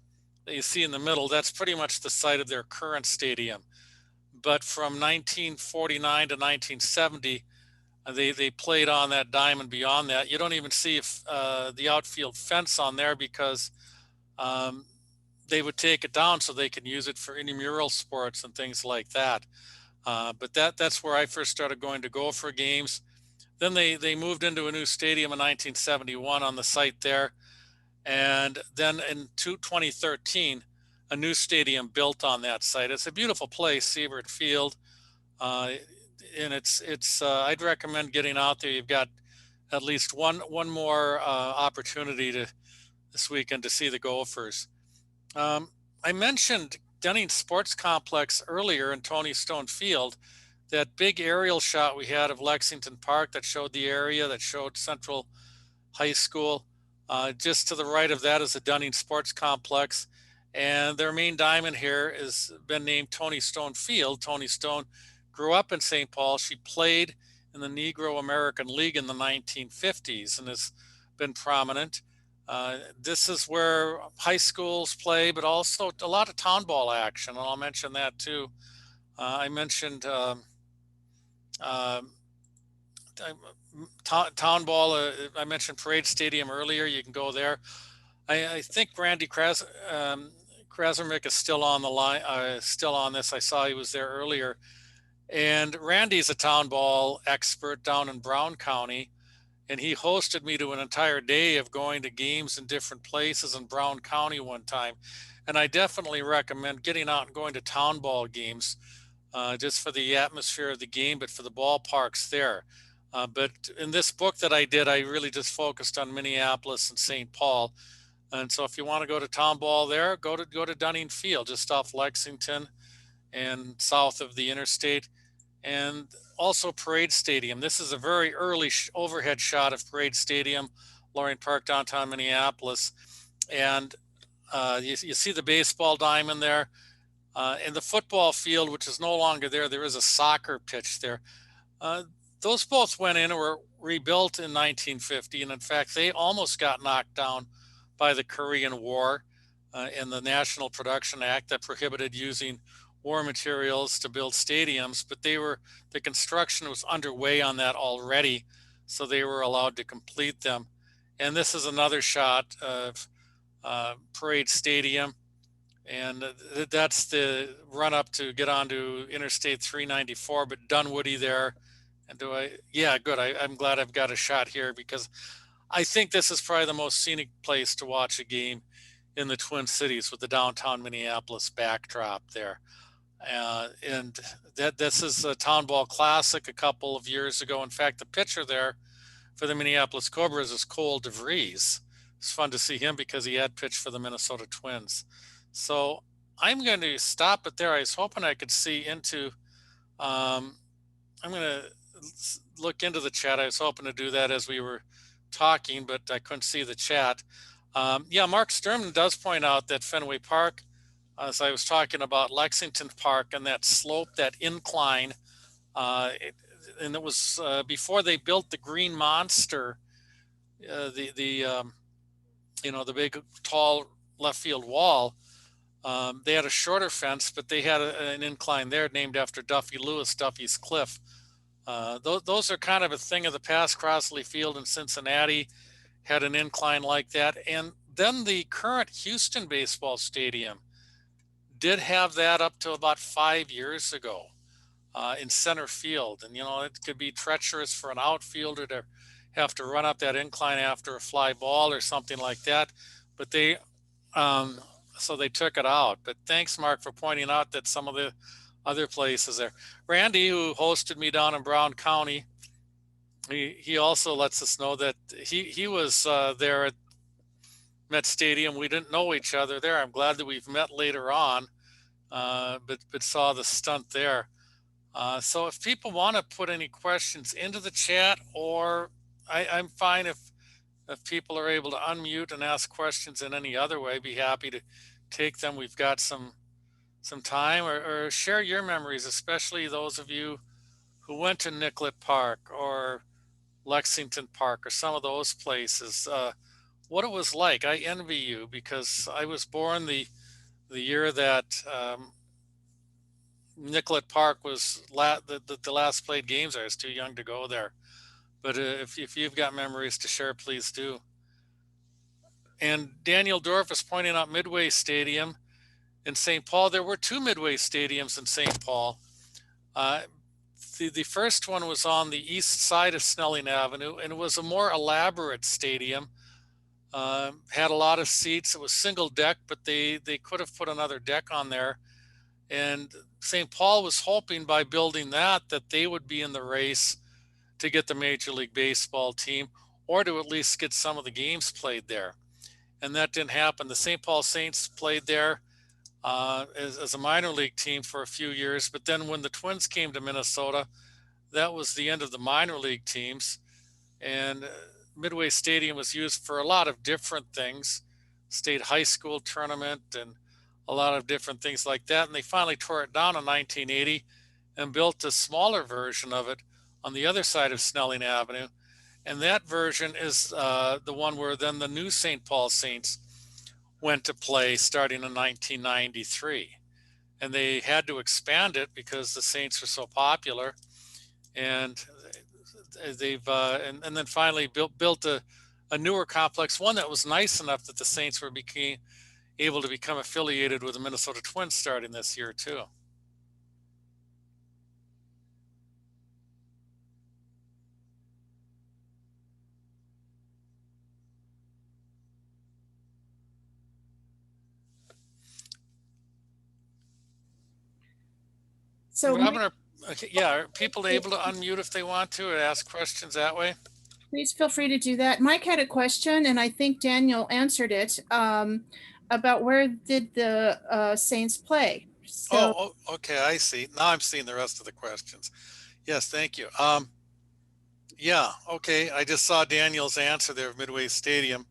that you see in the middle, that's pretty much the site of their current stadium. But from 1949 to 1970, they played on that diamond beyond that. You don't even see the outfield fence on there because they would take it down so they can use it for intramural sports and things like that. But that's where I first started going to Gopher games. Then they moved into a new stadium in 1971 on the site there. And then in 2013, a new stadium built on that site. It's a beautiful place, Siebert Field. Uh, and it's I'd recommend getting out there. You've got at least one more opportunity to this weekend to see the Gophers. I mentioned Dunning Sports Complex earlier in Tony Stone Field. That big aerial shot we had of Lexington Park that showed the area, that showed Central High School. Just to the right of that is the Dunning Sports Complex. And their main diamond here has been named Tony Stone Field. Tony Stone grew up in St. Paul. She played in the Negro American League in the 1950s and has been prominent. This is where high schools play, but also a lot of town ball action, and I'll mention that too. I mentioned town ball. I mentioned Parade Stadium earlier. You can go there. I think Randy Krasermick is still on the line, still on this. I saw he was there earlier. And Randy's a town ball expert down in Brown County. And he hosted me to an entire day of going to games in different places in Brown County one time. And I definitely recommend getting out and going to town ball games, just for the atmosphere of the game, but for the ballparks there. But in this book that I did, I really just focused on Minneapolis and St. Paul. And so if you want to go to town ball there, go to Dunning Field, just off Lexington and south of the interstate. And also Parade Stadium. This is a very early overhead shot of Parade Stadium, Loring Park, downtown Minneapolis. And you see the baseball diamond there. In the football field, which is no longer there, there is a soccer pitch there. Those both went in and were rebuilt in 1950. And in fact, they almost got knocked down by the Korean War and the National Production Act that prohibited using war materials to build stadiums, but the construction was underway on that already, so they were allowed to complete them. And this is another shot of Parade Stadium, and that's the run up to get onto Interstate 394, but Dunwoody there. And yeah, good. I'm glad I've got a shot here because I think this is probably the most scenic place to watch a game in the Twin Cities with the downtown Minneapolis backdrop there. And this is a Town Ball Classic a couple of years ago. In fact, the pitcher there for the Minneapolis Cobras is Cole DeVries. It's fun to see him because he had pitched for the Minnesota Twins. So I'm going to stop it there. I was hoping I could see into, I'm going to look into the chat. I was hoping to do that as we were talking, but I couldn't see the chat. Yeah, Mark Sturman does point out that Fenway Park, as I was talking about Lexington Park and that slope, that incline, and it was before they built the Green Monster, the big tall left field wall. They had a shorter fence, but they had an incline there named after Duffy Lewis, Duffy's Cliff. Those are kind of a thing of the past. Crossley Field in Cincinnati had an incline like that. And then the current Houston baseball stadium did have that up to about 5 years ago in center field. And, it could be treacherous for an outfielder to have to run up that incline after a fly ball or something like that. But so they took it out. But thanks, Mark, for pointing out that some of the other places there. Randy, who hosted me down in Brown County, he also lets us know that he was there at Met Stadium. We didn't know each other there. I'm glad that we've met later on, but saw the stunt there. So if people want to put any questions into the chat, or I'm fine if people are able to unmute and ask questions in any other way, be happy to take them. We've got some time, or share your memories, especially those of you who went to Nicklett Park or Lexington Park or some of those places. What it was like. I envy you because I was born the year that Nicklett Park was the last played games. I was too young to go there. But if you've got memories to share, please do. And Daniel Dorf is pointing out Midway Stadium in St. Paul. There were two Midway Stadiums in St. Paul. Uh, the first one was on the east side of Snelling Avenue, and it was a more elaborate stadium. Had a lot of seats. It was single deck, but they could have put another deck on there. And St. Paul was hoping by building that they would be in the race to get the Major League Baseball team, or to at least get some of the games played there. And that didn't happen. The St. Paul Saints played there as a minor league team for a few years. But then when the Twins came to Minnesota, that was the end of the minor league teams. And Midway Stadium was used for a lot of different things, state high school tournament and a lot of different things like that. And they finally tore it down in 1980 and built a smaller version of it on the other side of Snelling Avenue. And that version is the one where then the new St. Paul Saints went to play starting in 1993. And they had to expand it because the Saints were so popular. And they've and then finally built a newer complex, one that was nice enough that the Saints became able to become affiliated with the Minnesota Twins starting this year too. So Robin, are people able to unmute if they want to or ask questions that way? please feel free to do that. Mike had a question, and I think Daniel answered it, about where did the Saints play? So, Okay, I see. Now I'm seeing the rest of the questions. Yes, thank you. Yeah, okay. I just saw Daniel's answer there of Midway Stadium.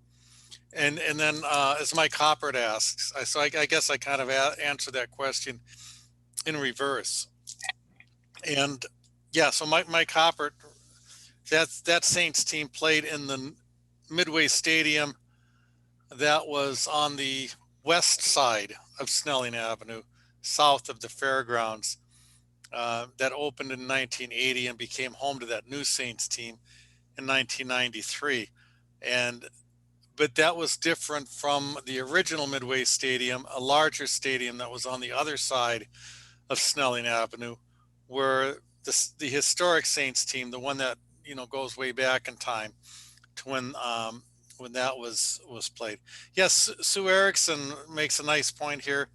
And then as Mike Hoppert asks, so I guess I kind of answered that question in reverse. And yeah, so Mike Hoppert, that Saints team played in the Midway Stadium that was on the west side of Snelling Avenue, south of the fairgrounds. That opened in 1980 and became home to that new Saints team in 1993. But that was different from the original Midway Stadium, a larger stadium that was on the other side of Snelling Avenue, where the historic Saints team, the one that goes way back in time to when that was played. Yes, Sue Erickson makes a nice point here.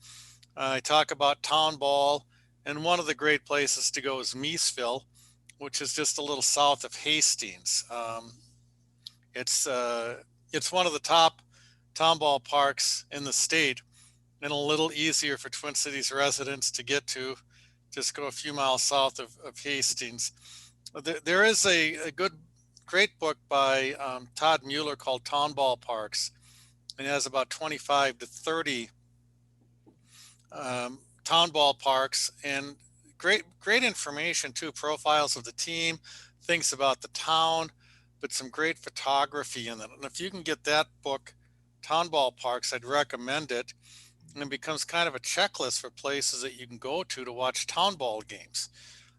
I talk about town ball, and one of the great places to go is Meeseville, which is just a little south of Hastings. It's one of the top town ball parks in the state, and a little easier for Twin Cities residents to get to. Just go a few miles south of Hastings. There is a great book by Todd Mueller called Town Ballparks, and it has about 25 to 30 town ballparks, and great information too, profiles of the team, things about the town, but some great photography in it. And if you can get that book, Town Ballparks, I'd recommend it. And it becomes kind of a checklist for places that you can go to watch town ball games.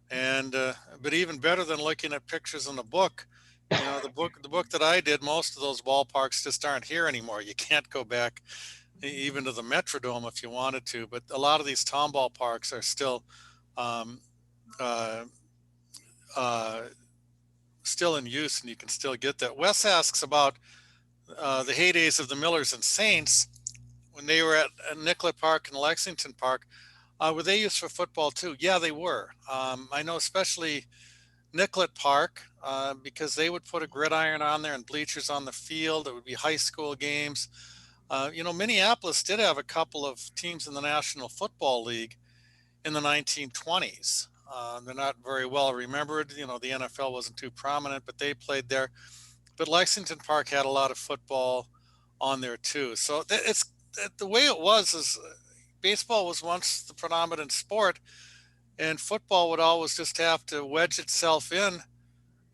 And but even better than looking at pictures in the book, the book that I did, most of those ballparks just aren't here anymore. You can't go back even to the Metrodome if you wanted to, but a lot of these town ballparks are still still in use, and you can still get that. Wes asks about the heydays of the Millers and Saints when they were at Nicklett Park and Lexington Park. Were they used for football too? Yeah, they were. I know especially Nicklett Park, because they would put a gridiron on there and bleachers on the field. It would be high school games. Minneapolis did have a couple of teams in the National Football League in the 1920s. They're not very well remembered. The NFL wasn't too prominent, but they played there. But Lexington Park had a lot of football on there too. So it's the way it was is baseball was once the predominant sport, and football would always just have to wedge itself in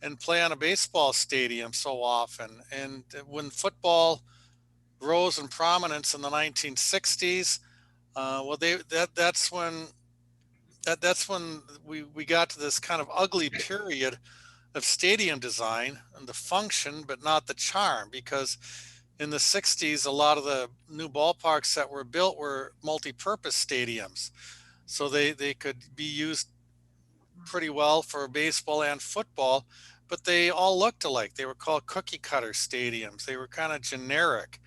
and play on a baseball stadium so often. And when football rose in prominence in the 1960s, that's when we got to this kind of ugly period of stadium design and the function, but not the charm, because in the 60s, a lot of the new ballparks that were built were multi-purpose stadiums. So they could be used pretty well for baseball and football, but they all looked alike. They were called cookie cutter stadiums. They were kind of generic.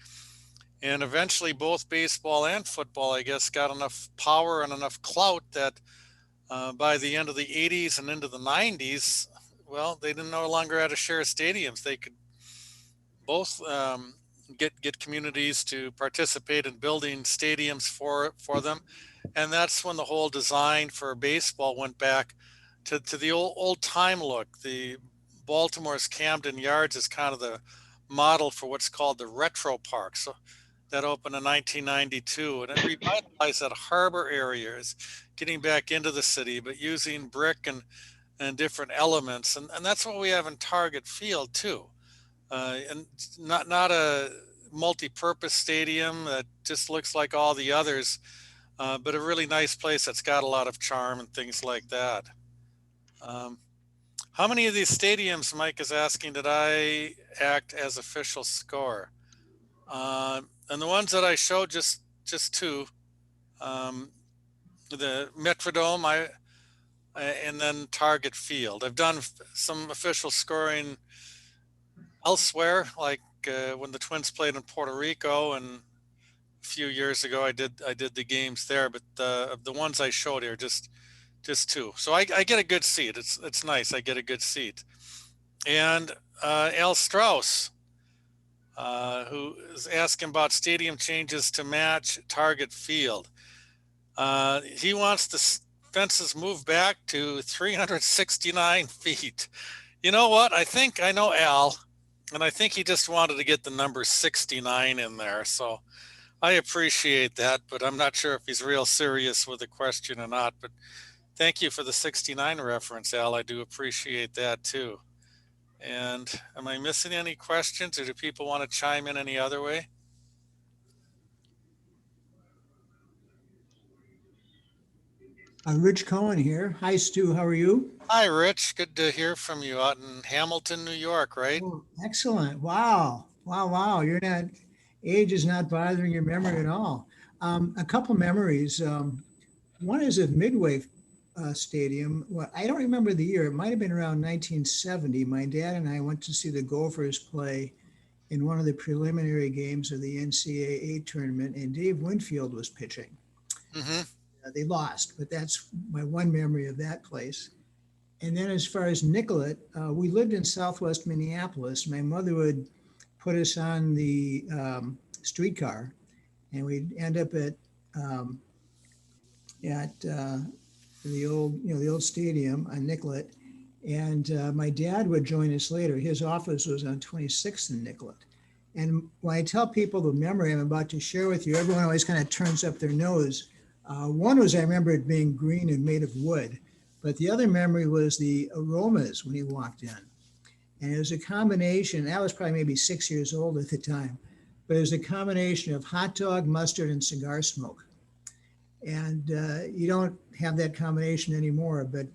And eventually both baseball and football, I guess, got enough power and enough clout that by the end of the 80s and into the 90s, well, they didn't no longer had to share stadiums. They could both get communities to participate in building stadiums for them. And that's when the whole design for baseball went back to the old time look. The Baltimore's Camden Yards is kind of the model for what's called the retro park. So that opened in 1992, and it revitalized that harbor areas, getting back into the city, but using brick and different elements. And that's what we have in Target Field too. And not a multi-purpose stadium that just looks like all the others, but a really nice place that's got a lot of charm and things like that. How many of these stadiums, Mike is asking, did I act as official score? And the ones that I showed, just two. The Metrodome, and then Target Field. I've done some official scoring elsewhere, like when the Twins played in Puerto Rico, and a few years ago I did the games there. But the ones I showed here, just two. So I get a good seat. It's nice. I get a good seat. And Al Strauss, who is asking about stadium changes to match Target Field. He wants the fences moved back to 369 feet. You know what? I think I know Al, and I think he just wanted to get the number 69 in there. So I appreciate that, but I'm not sure if he's real serious with the question or not. But thank you for the 69 reference, Al. I do appreciate that too. And am I missing any questions, or do people want to chime in any other way? Rich Cohen here. Hi, Stu. How are you? Hi, Rich. Good to hear from you out in Hamilton, New York, right? Oh, excellent. Wow. Wow. Wow. Age is not bothering your memory at all. A couple memories. One is at Midway Stadium. Well, I don't remember the year. It might have been around 1970. My dad and I went to see the Gophers play in one of the preliminary games of the NCAA tournament, and Dave Winfield was pitching. Mm-hmm. They lost, but that's my one memory of that place. And then as far as Nicollet, we lived in Southwest Minneapolis. My mother would put us on the streetcar, and we'd end up at the old stadium on Nicollet. And my dad would join us later. His office was on 26th and Nicollet. And when I tell people the memory I'm about to share with you, everyone always kind of turns up their nose. One was I remember it being green and made of wood, but the other memory was the aromas when he walked in. And it was a combination, I was probably maybe 6 years old at the time, but it was a combination of hot dog, mustard, and cigar smoke. And you don't have that combination anymore, but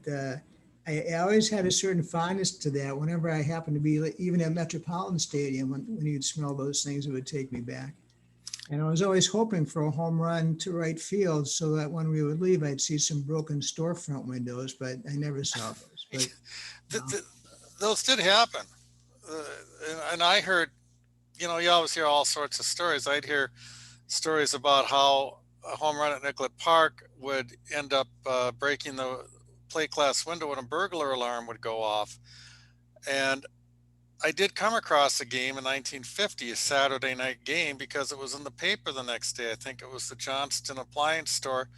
I always had a certain fondness to that. Whenever I happened to be, even at Metropolitan Stadium, when you'd smell those things, it would take me back. And I was always hoping for a home run to right field so that when we would leave, I'd see some broken storefront windows, but I never saw those. But, those did happen. And I heard, you always hear all sorts of stories. I'd hear stories about how a home run at Nicklett Park would end up breaking the plate glass window when a burglar alarm would go off. And I did come across a game in 1950, a Saturday night game, because it was in the paper the next day. I think it was the Johnston Appliance Store.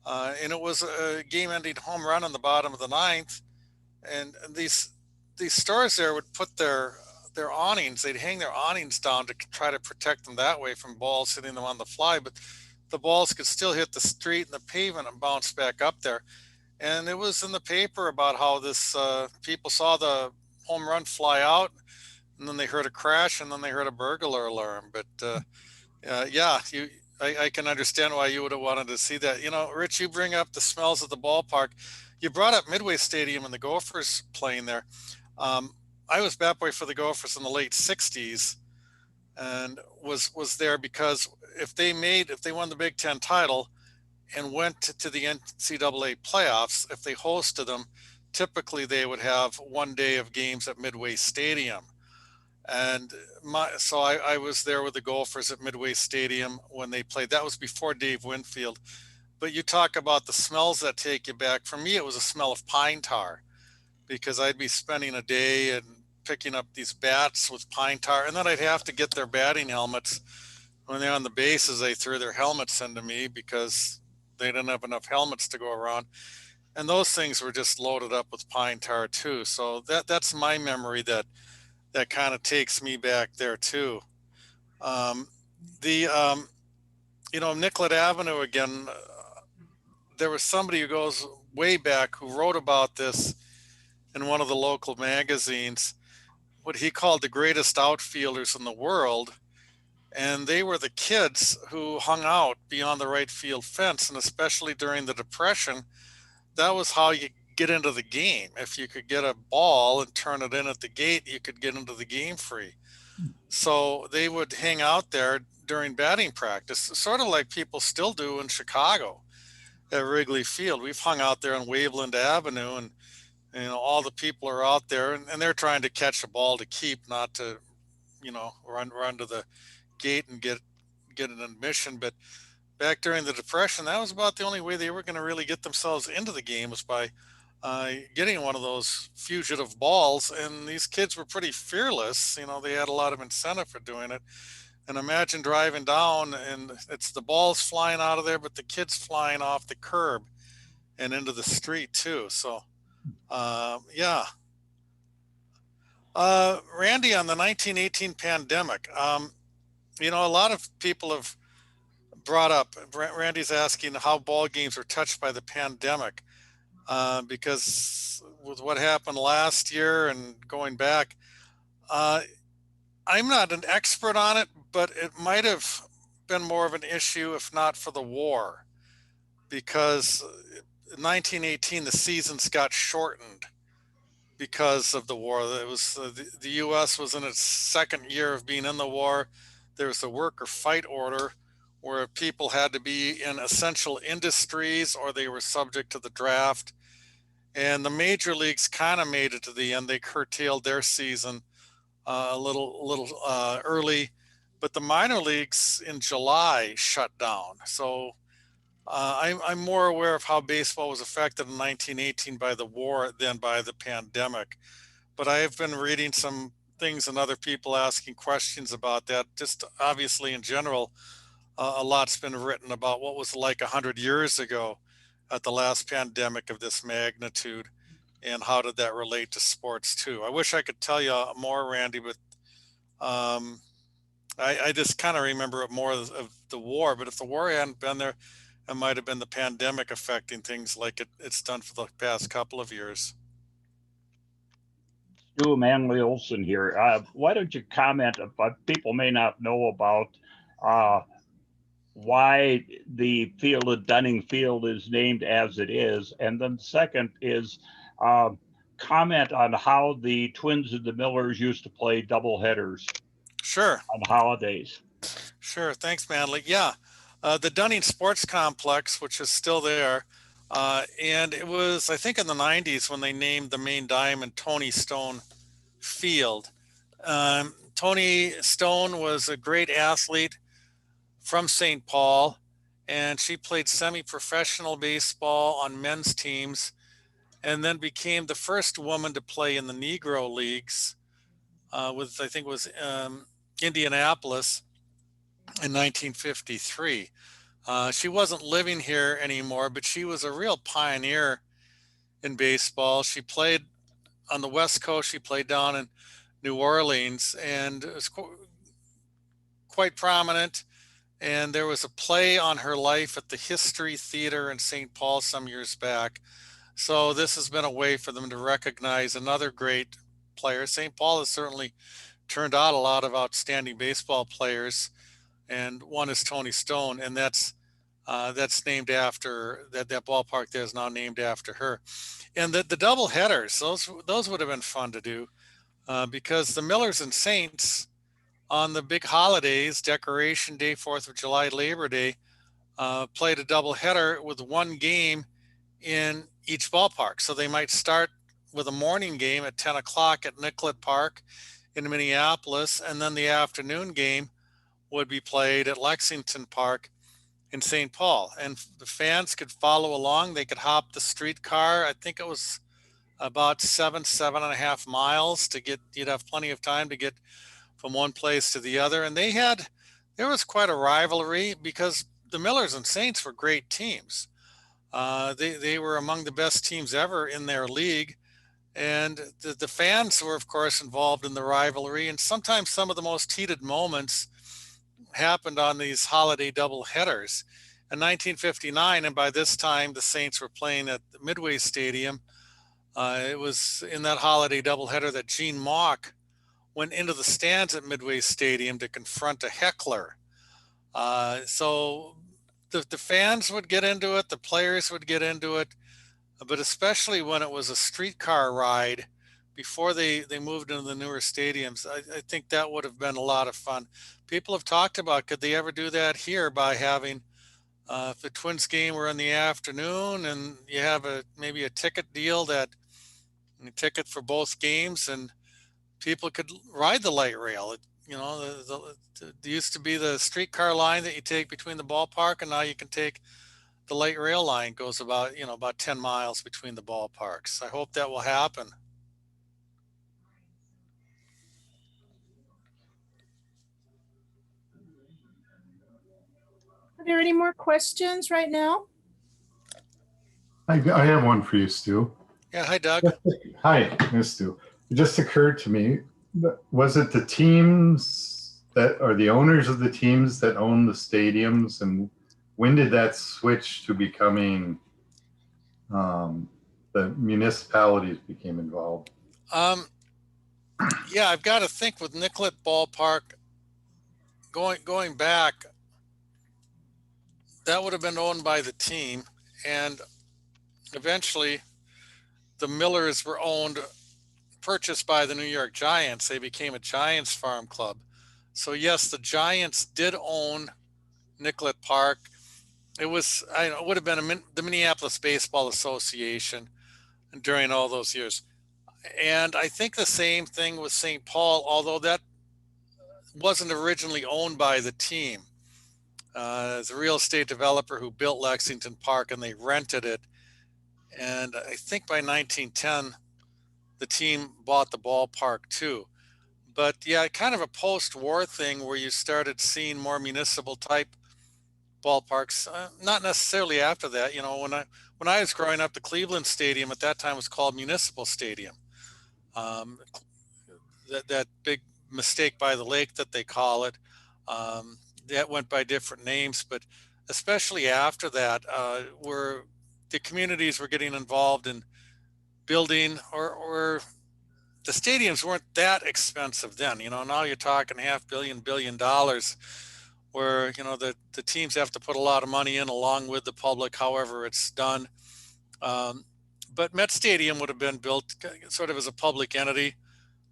And it was a game-ending home run in the bottom of the ninth. And these stores there would put their awnings, they'd hang their awnings down to try to protect them that way from balls hitting them on the fly. But the balls could still hit the street and the pavement and bounce back up there. And it was in the paper about how this people saw the home run fly out, and then they heard a crash, and then they heard a burglar alarm. But I can understand why you would have wanted to see that. Rich, you bring up the smells of the ballpark. You brought up Midway Stadium and the Gophers playing there. I was bat boy for the Gophers in the late 60s, and was there because if they won the Big Ten title and went to the NCAA playoffs, if they hosted them, typically they would have one day of games at Midway Stadium. And so I was there with the Gophers at Midway Stadium when they played. That was before Dave Winfield. But you talk about the smells that take you back. For me, it was a smell of pine tar, because I'd be spending a day and picking up these bats with pine tar, and then I'd have to get their batting helmets. When they're on the bases, they threw their helmets into me because they didn't have enough helmets to go around. And those things were just loaded up with pine tar too. So that's my memory that kind of takes me back there too. Nicklett Avenue again, there was somebody who goes way back who wrote about this in one of the local magazines, what he called the greatest outfielders in the world. And they were the kids who hung out beyond the right field fence. And especially during the Depression, that was how you get into the game. If you could get a ball and turn it in at the gate, you could get into the game free. So they would hang out there during batting practice, sort of like people still do in Chicago at Wrigley Field. We've hung out there on Waveland Avenue, and all the people are out there and they're trying to catch a ball to keep, not to, run to the gate and get an admission. But back during the Depression, that was about the only way they were going to really get themselves into the game, was by getting one of those fugitive balls. And these kids were pretty fearless. They had a lot of incentive for doing it. And imagine driving down and it's the balls flying out of there, but the kids flying off the curb and into the street too. So, yeah. Randy, on the 1918 pandemic, a lot of people have brought up, Randy's asking how ball games were touched by the pandemic, because with what happened last year and going back, I'm not an expert on it, but it might have been more of an issue if not for the war, because in 1918, the seasons got shortened because of the war. It was the U.S. was in its second year of being in the war. There was a work or fight order where people had to be in essential industries or they were subject to the draft. And the major leagues kind of made it to the end. They curtailed their season a little early, but the minor leagues in July shut down. So I'm more aware of how baseball was affected in 1918 by the war than by the pandemic. But I have been reading some things and other people asking questions about that. Just obviously in general, a lot's been written about what was like 100 years ago at the last pandemic of this magnitude, and how did that relate to sports too. I wish I could tell you more, Randy, but I just kind of remember it more of the war. But if the war hadn't been there, it might have been the pandemic affecting things like it's done for the past couple of years. Stu Manley Olson here. Why don't you comment about, people may not know about why the field at Dunning Field is named as it is. And then second is comment on how the Twins and the Millers used to play double headers. Sure. On holidays. Sure. Thanks, Manley. Yeah. The Dunning Sports Complex, which is still there. And it was, I think, in the 90s when they named the main diamond Tony Stone Field. Tony Stone was a great athlete from St. Paul, and she played semi-professional baseball on men's teams, and then became the first woman to play in the Negro Leagues with, I think it was Indianapolis in 1953. She wasn't living here anymore, but she was a real pioneer in baseball. She played on the West Coast. She played down in New Orleans and was quite prominent. And there was a play on her life at the History Theater in St. Paul some years back. So this has been a way for them to recognize another great player. St. Paul has certainly turned out a lot of outstanding baseball players, and one is Tony Stone, and that's named after that ballpark there is now named after her. And the double headers, those would have been fun to do, because the Millers and Saints on the big holidays, Decoration Day, 4th of July, Labor Day, played a doubleheader with one game in each ballpark. So they might start with a morning game at 10 o'clock at Nicklett Park in Minneapolis, and then the afternoon game would be played at Lexington Park in St. Paul. And the fans could follow along. They could hop the streetcar. I think it was about 7.5 miles to get, you'd have plenty of time to get from one place to the other. And there was quite a rivalry because the Millers and Saints were great teams. They were among the best teams ever in their league. And the fans were, of course, involved in the rivalry. And sometimes some of the most heated moments happened on these holiday double headers. In 1959, and by this time the Saints were playing at the Midway Stadium, it was in that holiday doubleheader that Gene Mauch went into the stands at Midway Stadium to confront a heckler. So the fans would get into it, the players would get into it, but especially when it was a streetcar ride before they moved into the newer stadiums. I think that would have been a lot of fun. People have talked about, could they ever do that here by having, if the Twins game were in the afternoon and you have maybe a ticket deal that a ticket for both games and people could ride the light rail. There used to be the streetcar line that you take between the ballpark, and now you can take the light rail line. Goes about 10 miles between the ballparks. I hope that will happen. Are there any more questions right now? I have one for you, Stu. Yeah, hi, Doug. Hi, Miss Stu. It just occurred to me, was it the teams that are the owners of the teams that own the stadiums, and when did that switch to becoming the municipalities became involved? Yeah, I've got to think with Nicklett Ballpark going back, that would have been owned by the team, and eventually the Millers were purchased by the New York Giants. They became a Giants farm club. So yes, the Giants did own Nicklett Park. It would have been the Minneapolis Baseball Association during all those years. And I think the same thing with St. Paul, although that wasn't originally owned by the team. It's a real estate developer who built Lexington Park, and they rented it. And I think by 1910, the team bought the ballpark too. But yeah, kind of a post-war thing where you started seeing more municipal type ballparks. Not necessarily after that. When I was growing up, the Cleveland Stadium at that time was called Municipal Stadium. That big mistake by the lake that they call it, that went by different names. But especially after that, where the communities were getting involved in building, or the stadiums weren't that expensive then. Now you're talking $500 billion, where the teams have to put a lot of money in along with the public, however it's done. But Met Stadium would have been built sort of as a public entity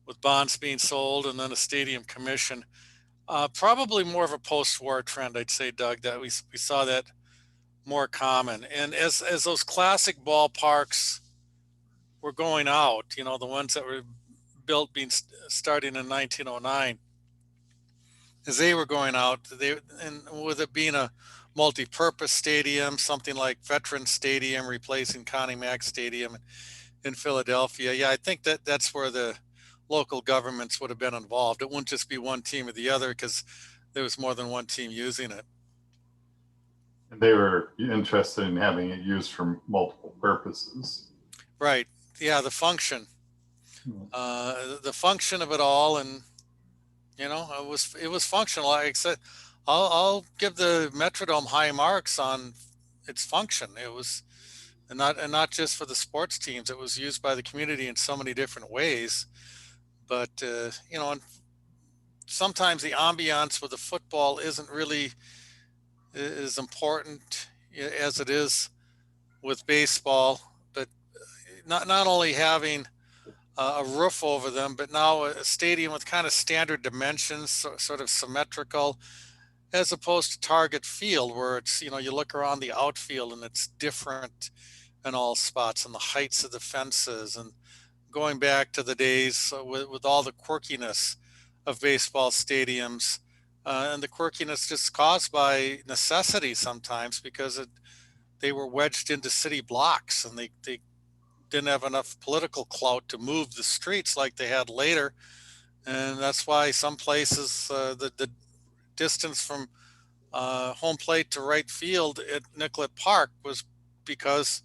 with bonds being sold and then a stadium commission. Probably more of a post-war trend, I'd say, Doug, that we saw that more common. And as those classic ballparks were going out, the ones that were built starting in 1909, as they were going out, and with it being a multi-purpose stadium, something like Veterans Stadium replacing Connie Mack Stadium in Philadelphia. Yeah, I think that's where the local governments would have been involved. It wouldn't just be one team or the other, because there was more than one team using it. And they were interested in having it used for multiple purposes. Right. Yeah, the function. The function of it all, and it was functional. Like I said, I'll give the Metrodome high marks on its function. It was, and not just for the sports teams. It was used by the community in so many different ways. But and sometimes the ambiance with the football isn't really as important as it is with baseball. But not only having a roof over them, but now a stadium with kind of standard dimensions, sort of symmetrical, as opposed to Target Field, where it's, you know, you look around the outfield and it's different in all spots, and the heights of the fences, and going back to the days with all the quirkiness of baseball stadiums, and the quirkiness just caused by necessity sometimes, because they were wedged into city blocks, and they didn't have enough political clout to move the streets like they had later. And that's why some places, the distance from home plate to right field at Nicklett Park was because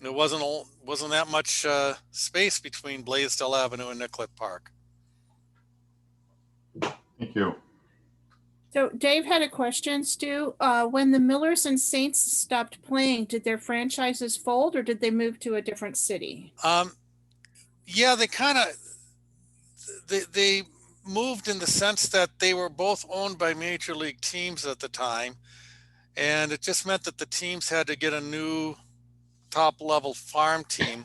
there wasn't that much space between Blaisdell Avenue and Nicklett Park. Thank you. So Dave had a question, Stu. When the Millers and Saints stopped playing, did their franchises fold, or did they move to a different city? Yeah, they moved in the sense that they were both owned by major league teams at the time, and it just meant that the teams had to get a new top level farm team.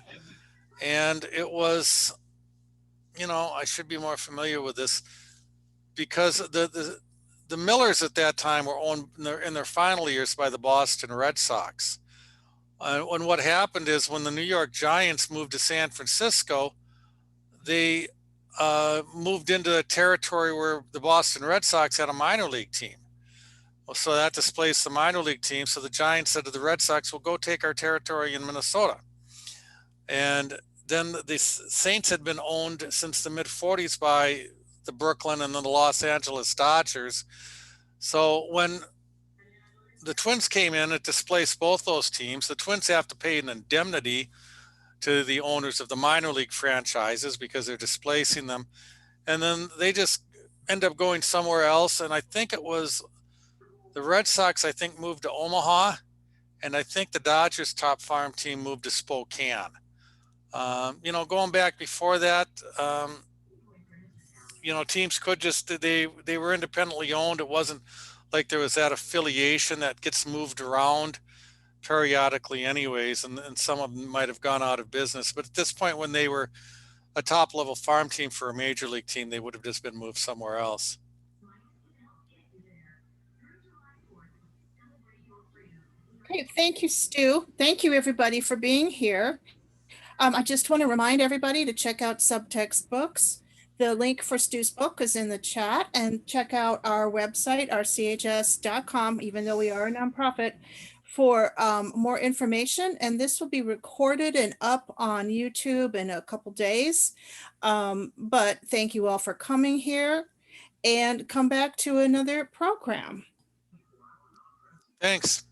And it was, you know, I should be more familiar with this, because the Millers at that time were owned in their final years by the Boston Red Sox. And what happened is, when the New York Giants moved to San Francisco, they moved into a territory where the Boston Red Sox had a minor league team. Well, so that displaced the minor league team. So the Giants said to the Red Sox, "Well, go take our territory in Minnesota." And then the Saints had been owned since the mid-40s by the Brooklyn and then the Los Angeles Dodgers. So when the Twins came in, it displaced both those teams. The Twins have to pay an indemnity to the owners of the minor league franchises because they're displacing them. And then they just end up going somewhere else. And I think it was the Red Sox, I think, moved to Omaha. And I think the Dodgers top farm team moved to Spokane. You know, going back before that, you know, teams could just, they were independently owned. It wasn't like there was that affiliation that gets moved around periodically anyways, and some of them might have gone out of business. But at this point, when they were a top level farm team for a major league team, they would have just been moved somewhere else. Okay, thank you, Stu. Thank you, everybody, for being here. I just want to remind everybody to check out Subtext Books. The link for Stu's book is in the chat, and check out our website, rchs.com, even though we are a nonprofit, for more information. And this will be recorded and up on YouTube in a couple days. But thank you all for coming here, and come back to another program. Thanks.